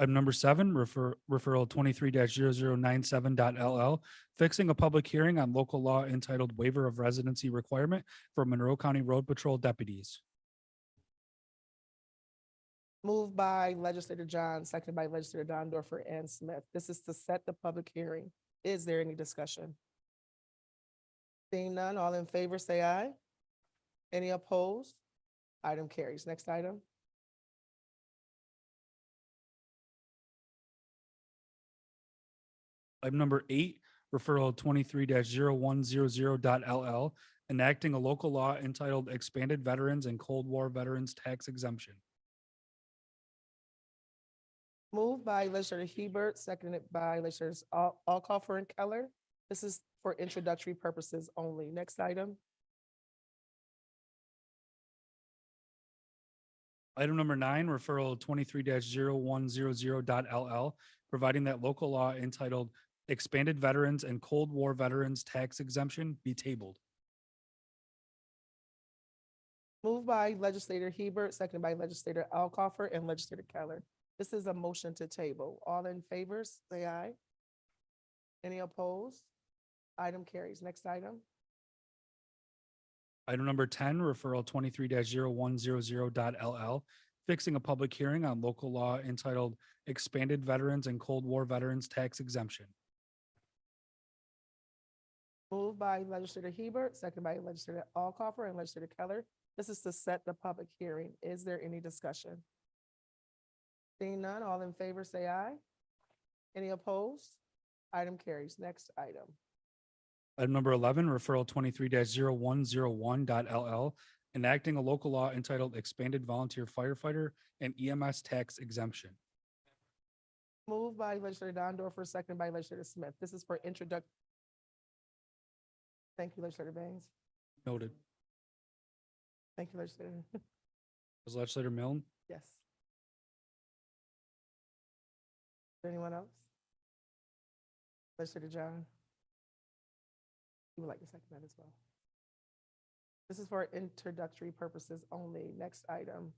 Item number 7, referral 23-0097.LL, fixing a public hearing on local law entitled Waiver of Residency Requirement for Monroe County Road Patrol Deputies. Moved by Legislator John, seconded by Legislator Dondorfer and Smith. This is to set the public hearing. Is there any discussion? Seeing none, all in favor, say aye. Any opposed? Item carries. Next item. Item number 8, referral 23-0100.LL, enacting a local law entitled Expanded Veterans and Cold War Veterans Tax Exemption. Moved by Legislator Hebert, seconded by Legislators Alcoffer and Keller. This is for introductory purposes only. Next item. Item number 9, referral 23-0100.LL, providing that local law entitled Expanded Veterans and Cold War Veterans Tax Exemption be tabled. Moved by Legislator Hebert, seconded by Legislator Alcoffer and Legislator Keller. This is a motion to table. All in favor, say aye. Any opposed? Item carries. Next item. Item number 10, referral 23-0100.LL, fixing a public hearing on local law entitled Expanded Veterans and Cold War Veterans Tax Exemption. Moved by legislator Hebert, seconded by legislator Alcoffer and legislator Keller. This is to set the public hearing. Is there any discussion? Seeing none, all in favor, say aye. Any opposed? Item carries. Next item. Item number 11, referral 23-0101.LL, enacting a local law entitled Expanded Volunteer Firefighter and EMS Tax Exemption. Moved by legislator Dondorfer, seconded by legislator Smith. This is for introduction. Thank you, legislator Baines. Noted. Thank you, legislator. Was legislator Milne? Yes. Is there anyone else? Legislator John? You would like to second that as well. This is for introductory purposes only. Next item.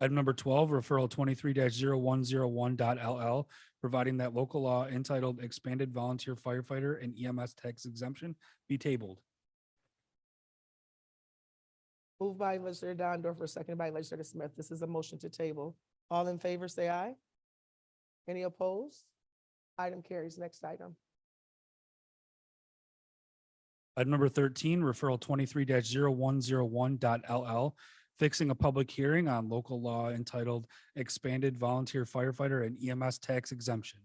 Item number 12, referral 23-0101.LL, providing that local law entitled Expanded Volunteer Firefighter and EMS Tax Exemption be tabled. Moved by legislator Dondorfer, seconded by legislator Smith. This is a motion to table. All in favor, say aye. Any opposed? Item carries. Next item. Item number 13, referral 23-0101.LL, fixing a public hearing on local law entitled Expanded Volunteer Firefighter and EMS Tax Exemption.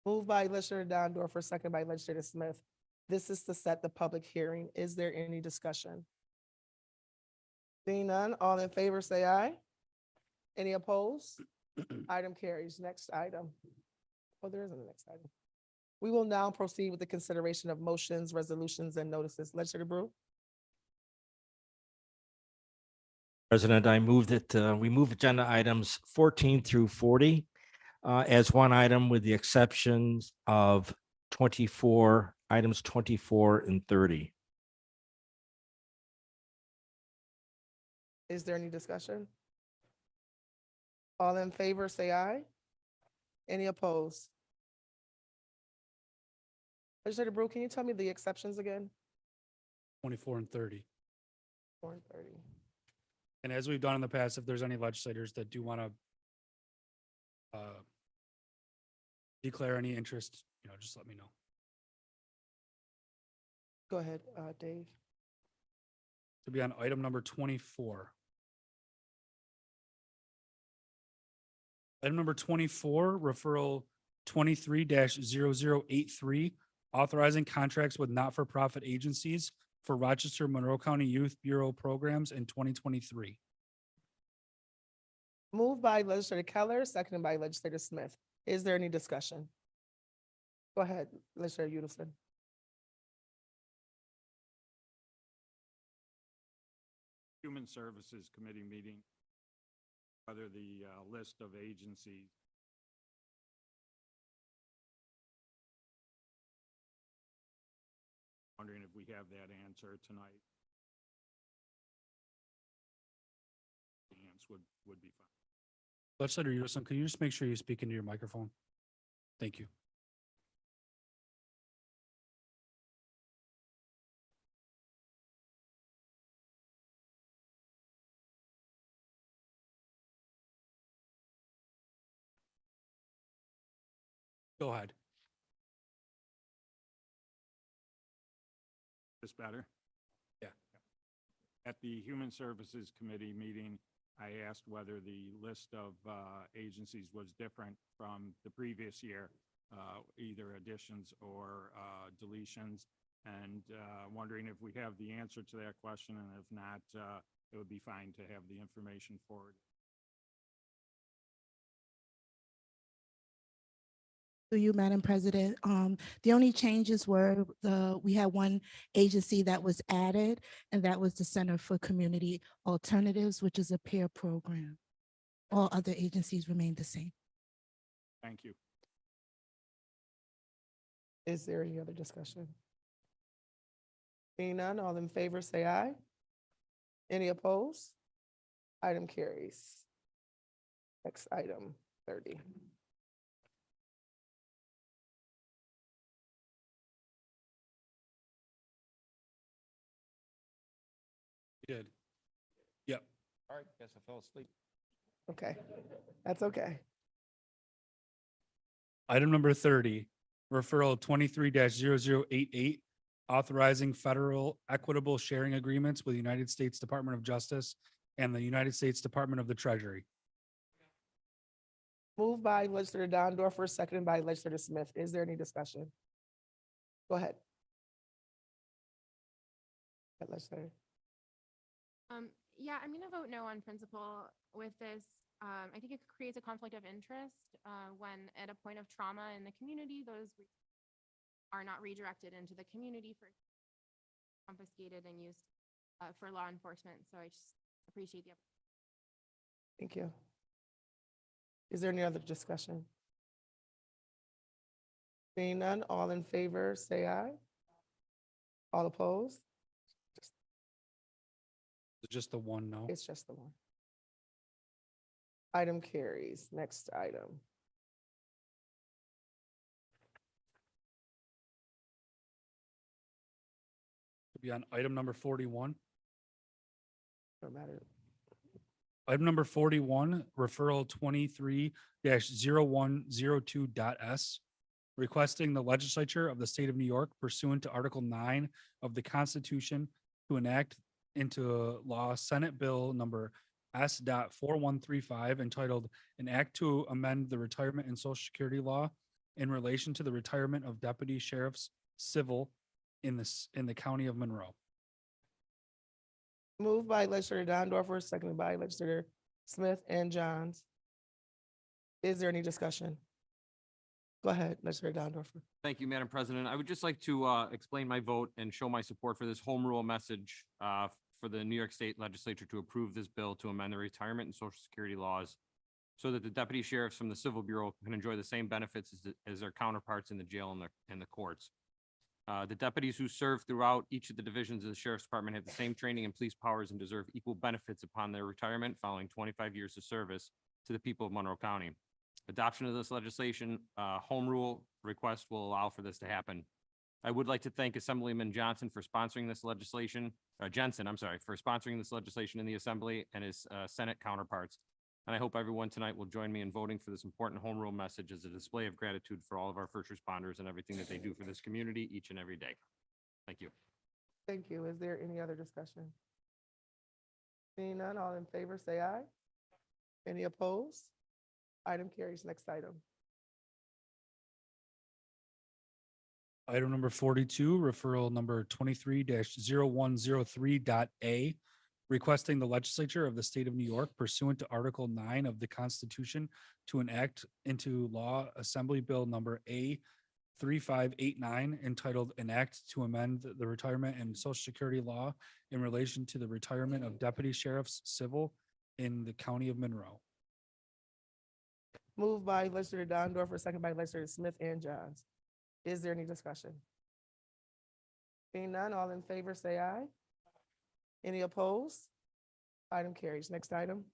Moved by legislator Dondorfer, seconded by legislator Smith. This is to set the public hearing. Is there any discussion? Seeing none, all in favor, say aye. Any opposed? Item carries. Next item. Oh, there isn't a next item. We will now proceed with the consideration of motions, resolutions, and notices. Legislator Brew? President, I move that we move agenda items 14 through 40 as one item with the exceptions of items 24 and 30. Is there any discussion? All in favor, say aye. Any opposed? Legislator Brew, can you tell me the exceptions again? 24 and 30. 4 and 30. And as we've done in the past, if there's any legislators that do want to declare any interest, just let me know. Go ahead, Dave. To be on item number 24. Item number 24, referral 23-0083, authorizing contracts with not-for-profit agencies for Rochester Monroe County Youth Bureau programs in 2023. Moved by legislator Keller, seconded by legislator Smith. Is there any discussion? Go ahead, legislator Udelson. Human Services Committee meeting, whether the list of agencies wondering if we have that answer tonight. The answer would be fine. Legislator Udelson, can you just make sure you speak into your microphone? Thank you. Go ahead. This better? Yeah. At the Human Services Committee meeting, I asked whether the list of agencies was different from the previous year, either additions or deletions, and wondering if we have the answer to that question, and if not, it would be fine to have the information forward. To you, Madam President. The only changes were we had one agency that was added, and that was the Center for Community Alternatives, which is a peer program. All other agencies remain the same. Thank you. Is there any other discussion? Seeing none, all in favor, say aye. Any opposed? Item carries. Next item, 30. You did. Yep. All right, guess I fell asleep. Okay, that's okay. Item number 30, referral 23-0088, authorizing federal equitable sharing agreements with the United States Department of Justice and the United States Department of the Treasury. Moved by legislator Dondorfer, seconded by legislator Smith. Is there any discussion? Go ahead. Legislator. Yeah, I'm gonna vote no on principle with this. I think it creates a conflict of interest when at a point of trauma in the community, those are not redirected into the community for confiscated and used for law enforcement. So I just appreciate the. Thank you. Is there any other discussion? Seeing none, all in favor, say aye. All opposed? Just the one no. It's just the one. Item carries. Next item. To be on item number 41. No matter. Item number 41, referral 23-0102.s, requesting the legislature of the state of New York pursuant to Article 9 of the Constitution to enact into law Senate Bill number S.4135 entitled An Act to Amend the Retirement and Social Security Law in relation to the retirement of deputy sheriffs civil in the county of Monroe. Moved by legislator Dondorfer, seconded by legislator Smith and Johns. Is there any discussion? Go ahead, legislator Dondorfer. Thank you, Madam President. I would just like to explain my vote and show my support for this home rule message for the New York State Legislature to approve this bill to amend the retirement and social security laws so that the deputy sheriffs from the Civil Bureau can enjoy the same benefits as their counterparts in the jail and the courts. The deputies who serve throughout each of the divisions of the Sheriff's Department have the same training and police powers and deserve equal benefits upon their retirement following 25 years of service to the people of Monroe County. Adoption of this legislation, home rule request will allow for this to happen. I would like to thank Assemblyman Jensen for sponsoring this legislation in the Assembly and his Senate counterparts. And I hope everyone tonight will join me in voting for this important home rule message as a display of gratitude for all of our first responders and everything that they do for this community each and every day. Thank you. Thank you. Is there any other discussion? Seeing none, all in favor, say aye. Any opposed? Item carries. Next item. Item number 42, referral number 23-0103.a, requesting the legislature of the state of New York pursuant to Article 9 of the Constitution to enact into law Assembly Bill number A3589 entitled An Act to Amend the Retirement and Social Security Law in relation to the retirement of deputy sheriffs civil in the county of Monroe. Moved by legislator Dondorfer, second by legislator Smith and Johns. Is there any discussion? Seeing none, all in favor, say aye. Any opposed? Item carries. Next item.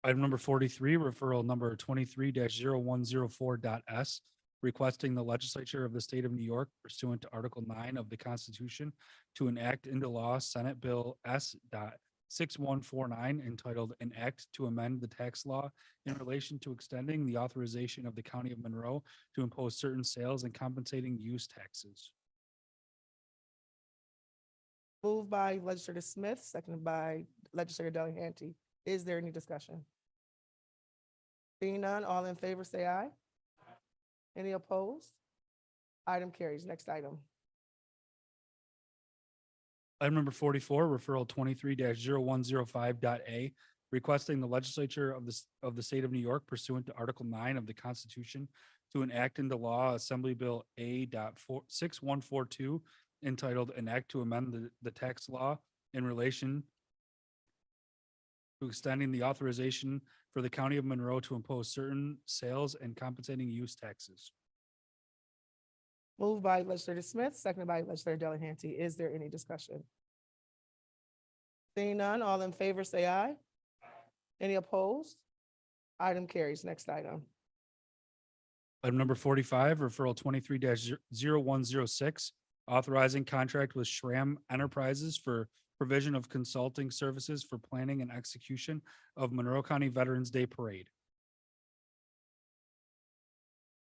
Item number 43, referral number 23-0104.s, requesting the legislature of the state of New York pursuant to Article 9 of the Constitution to enact into law Senate Bill S.6149 entitled An Act to Amend the Tax Law in relation to extending the authorization of the county of Monroe to impose certain sales and compensating use taxes. Moved by legislator Smith, seconded by legislator Delahanty. Is there any discussion? Seeing none, all in favor, say aye. Any opposed? Item carries. Next item. Item number 44, referral 23-0105.a, requesting the legislature of the state of New York pursuant to Article 9 of the Constitution to enact into law Assembly Bill A.6142 entitled An Act to Amend the Tax Law in relation to extending the authorization for the county of Monroe to impose certain sales and compensating use taxes. Moved by legislator Smith, seconded by legislator Delahanty. Is there any discussion? Seeing none, all in favor, say aye. Any opposed? Item carries. Next item. Item number 45, referral 23-0106, authorizing contract with Schramm Enterprises for provision of consulting services for planning and execution of Monroe County Veterans Day Parade.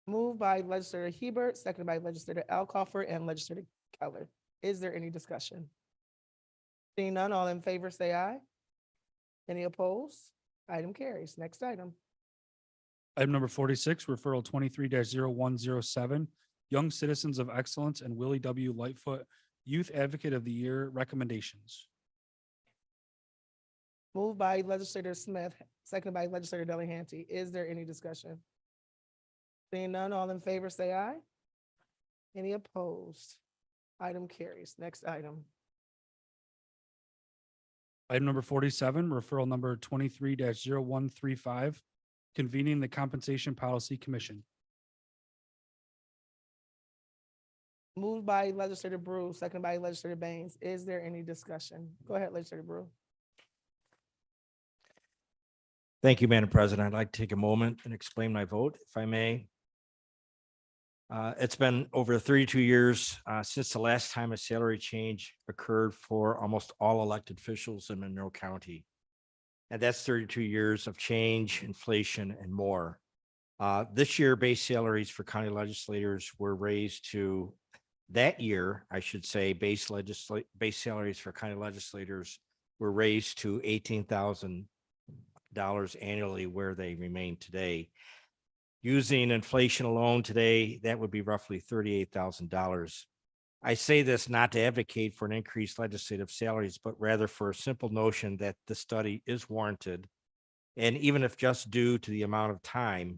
Moved by legislator Hebert, seconded by legislator Alcoffer and legislator Keller. Is there any discussion? Seeing none, all in favor, say aye. Any opposed? Item carries. Next item. Item number 46, referral 23-0107, Young Citizens of Excellence and Willie W. Lightfoot Youth Advocate of the Year recommendations. Moved by legislator Smith, seconded by legislator Delahanty. Is there any discussion? Seeing none, all in favor, say aye. Any opposed? Item carries. Next item. Item number 47, referral number 23-0135, convening the Compensation Policy Commission. Moved by legislator Brew, seconded by legislator Baines. Is there any discussion? Go ahead, legislator Brew. Thank you, Madam President. I'd like to take a moment and explain my vote, if I may. It's been over 32 years since the last time a salary change occurred for almost all elected officials in Monroe County. And that's 32 years of change, inflation, and more. This year, base salaries for county legislators were raised to, that year, I should say, base salaries for county legislators were raised to $18,000 annually, where they remain today. Using inflation alone today, that would be roughly $38,000. I say this not to advocate for an increased legislative salaries, but rather for a simple notion that the study is warranted. And even if just due to the amount of time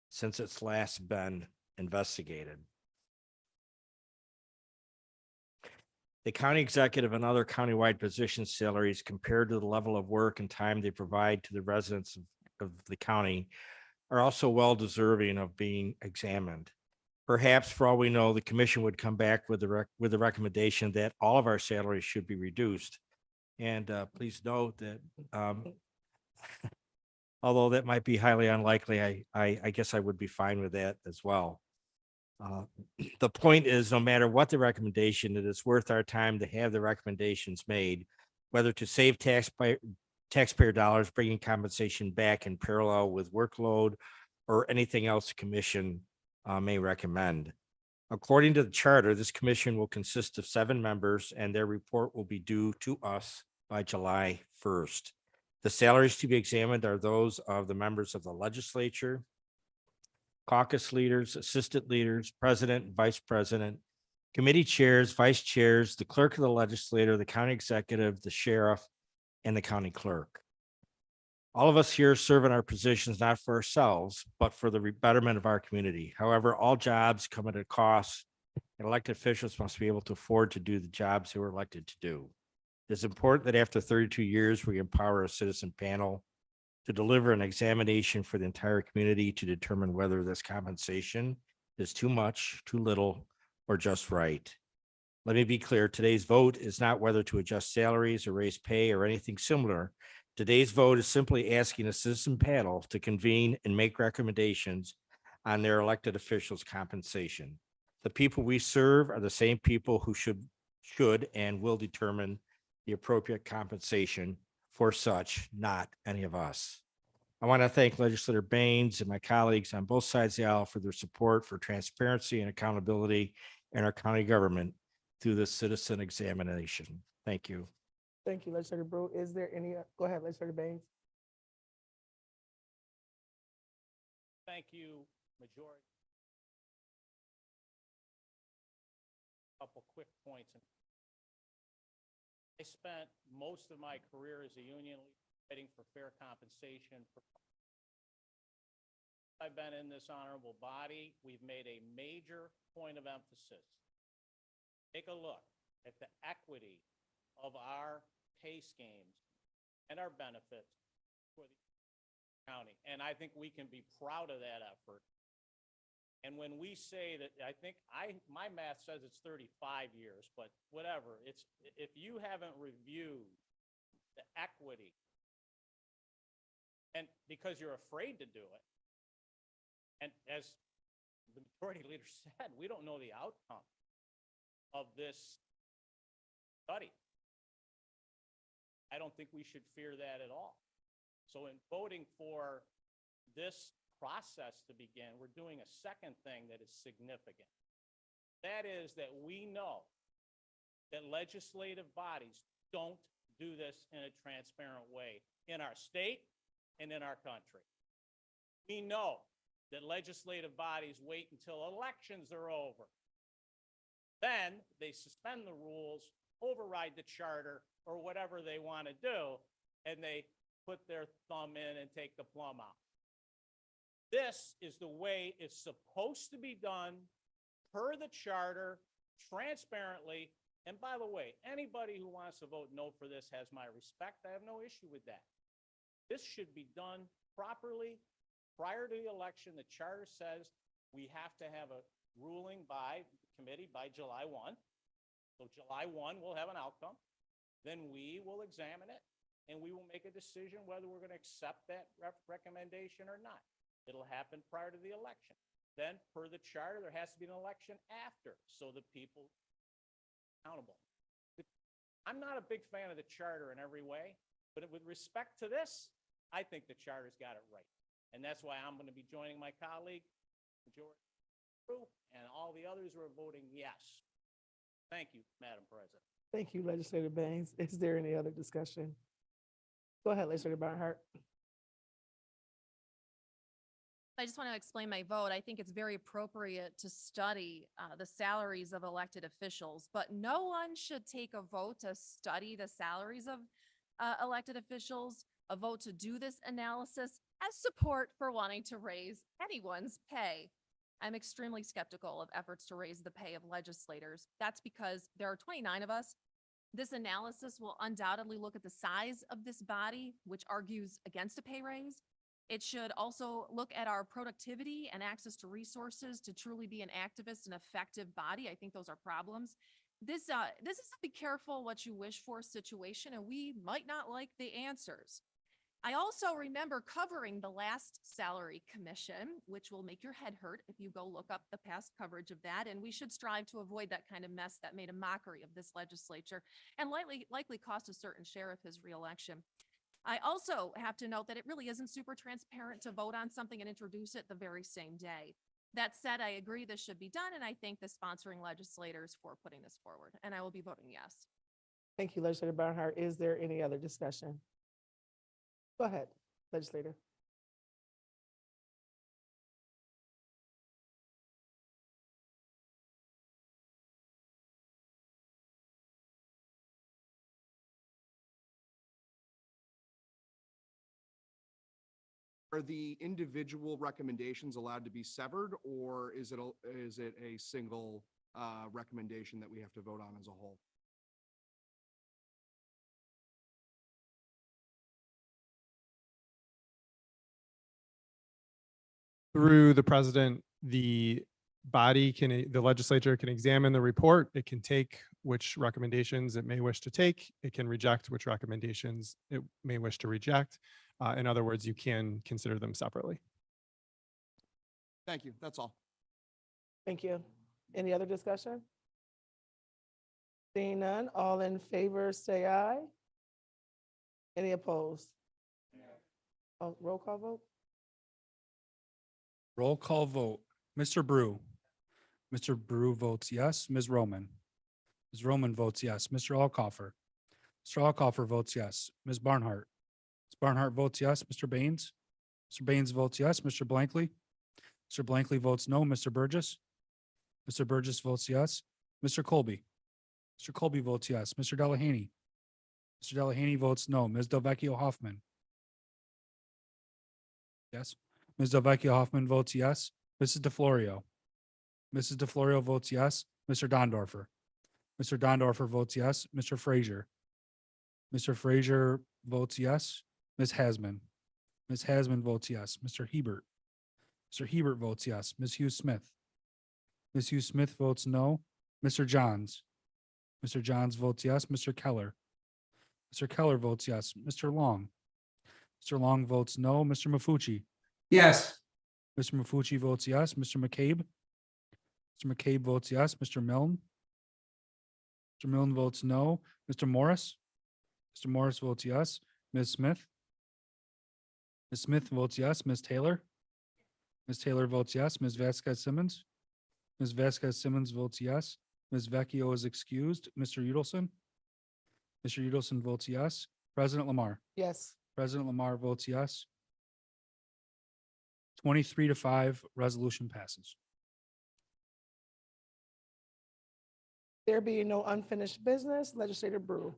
since it's last been investigated. The county executive and other countywide position salaries compared to the level of work and time they provide to the residents of the county are also well deserving of being examined. Perhaps for all we know, the commission would come back with the recommendation that all of our salaries should be reduced. And please note that although that might be highly unlikely, I guess I would be fine with that as well. The point is, no matter what the recommendation, it is worth our time to have the recommendations made, whether to save taxpayer dollars, bringing compensation back in parallel with workload, or anything else the commission may recommend. According to the charter, this commission will consist of 7 members, and their report will be due to us by July 1st. The salaries to be examined are those of the members of the legislature, caucus leaders, assistant leaders, president, vice president, committee chairs, vice chairs, the clerk of the legislature, the county executive, the sheriff, and the county clerk. All of us here serve in our positions not for ourselves, but for the betterment of our community. However, all jobs come at a cost, and elected officials must be able to afford to do the jobs they were elected to do. It's important that after 32 years, we empower a citizen panel to deliver an examination for the entire community to determine whether this compensation is too much, too little, or just right. Let me be clear, today's vote is not whether to adjust salaries or raise pay or anything similar. Today's vote is simply asking a citizen panel to convene and make recommendations on their elected officials' compensation. The people we serve are the same people who should and will determine the appropriate compensation for such, not any of us. I want to thank Legislator Baines and my colleagues on both sides of the aisle for their support for transparency and accountability in our county government through this citizen examination. Thank you. Thank you, legislator Brew. Is there any, go ahead, legislator Baines. Thank you, majority. Couple quick points. I spent most of my career as a union leader fighting for fair compensation. I've been in this honorable body. We've made a major point of emphasis. Take a look at the equity of our pay schemes and our benefits for the county. And I think we can be proud of that effort. And when we say that, I think my math says it's 35 years, but whatever, it's, if you haven't reviewed the equity. And because you're afraid to do it, and as the majority leader said, we don't know the outcome of this study. I don't think we should fear that at all. So in voting for this process to begin, we're doing a second thing that is significant. That is that we know that legislative bodies don't do this in a transparent way in our state and in our country. We know that legislative bodies wait until elections are over. Then they suspend the rules, override the charter, or whatever they want to do, and they put their thumb in and take the plum out. This is the way it's supposed to be done per the charter, transparently. And by the way, anybody who wants to vote no for this has my respect. I have no issue with that. This should be done properly prior to the election. The charter says we have to have a ruling by the committee by July 1. So July 1, we'll have an outcome. Then we will examine it and we will make a decision whether we're going to accept that recommendation or not. It'll happen prior to the election. Then per the charter, there has to be an election after, so the people accountable. I'm not a big fan of the charter in every way, but with respect to this, I think the charter's got it right. And that's why I'm going to be joining my colleague, majority, and all the others who are voting yes. Thank you, Madam President. Thank you, Legislator Baines. Is there any other discussion? Go ahead, Legislator Barnhart. I just want to explain my vote. I think it's very appropriate to study the salaries of elected officials, but no one should take a vote to study the salaries of elected officials, a vote to do this analysis as support for wanting to raise anyone's pay. I'm extremely skeptical of efforts to raise the pay of legislators. That's because there are 29 of us. This analysis will undoubtedly look at the size of this body, which argues against a pay raise. It should also look at our productivity and access to resources to truly be an activist and effective body. I think those are problems. This is a be careful what you wish for situation, and we might not like the answers. I also remember covering the last salary commission, which will make your head hurt if you go look up the past coverage of that. And we should strive to avoid that kind of mess that made a mockery of this legislature and likely cost a certain sheriff his reelection. I also have to note that it really isn't super transparent to vote on something and introduce it the very same day. That said, I agree this should be done, and I thank the sponsoring legislators for putting this forward, and I will be voting yes. Thank you, Legislator Barnhart. Is there any other discussion? Go ahead, Legislator. Are the individual recommendations allowed to be severed, or is it a single recommendation that we have to vote on as a whole? Through the president, the legislature can examine the report. It can take which recommendations it may wish to take. It can reject which recommendations it may wish to reject. In other words, you can consider them separately. Thank you. That's all. Thank you. Any other discussion? Seeing none, all in favor, say aye. Any opposed? Oh, roll call vote? Roll call vote. Mr. Brew. Mr. Brew votes yes. Ms. Roman. Ms. Roman votes yes. Mr. Alcoffer. Mr. Alcoffer votes yes. Ms. Barnhart. Ms. Barnhart votes yes. Mr. Baines. Mr. Baines votes yes. Mr. Blankley. Mr. Blankley votes no. Mr. Burgess. Mr. Burgess votes yes. Mr. Colby. Mr. Colby votes yes. Mr. Delahaney. Mr. Delahaney votes no. Ms. Delvecchio Hoffman. Yes. Ms. Delvecchio Hoffman votes yes. Mrs. DeFlorio. Mrs. DeFlorio votes yes. Mr. Dondorfer. Mr. Dondorfer votes yes. Mr. Frazier. Mr. Frazier votes yes. Ms. Hasman. Ms. Hasman votes yes. Mr. Hebert. Mr. Hebert votes yes. Ms. Hughes Smith. Ms. Hughes Smith votes no. Mr. Johns. Mr. Johns votes yes. Mr. Keller. Mr. Keller votes yes. Mr. Long. Mr. Long votes no. Mr. Mafucci. Yes. Mr. Mafucci votes yes. Mr. McCabe. Mr. McCabe votes yes. Mr. Milne. Mr. Milne votes no. Mr. Morris. Mr. Morris votes yes. Ms. Smith. Ms. Smith votes yes. Ms. Taylor. Ms. Taylor votes yes. Ms. Vasquez Simmons. Ms. Vasquez Simmons votes yes. Ms. Vecchio is excused. Mr. Udelson. Mr. Udelson votes yes. President Lamar. Yes. President Lamar votes yes. 23-5, resolution passes. There being no unfinished business, Legislator Brew.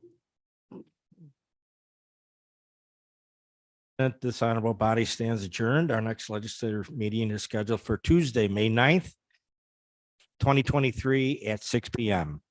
That this honorable body stands adjourned. Our next legislative meeting is scheduled for Tuesday, May 9th, 2023 at 6 p.m.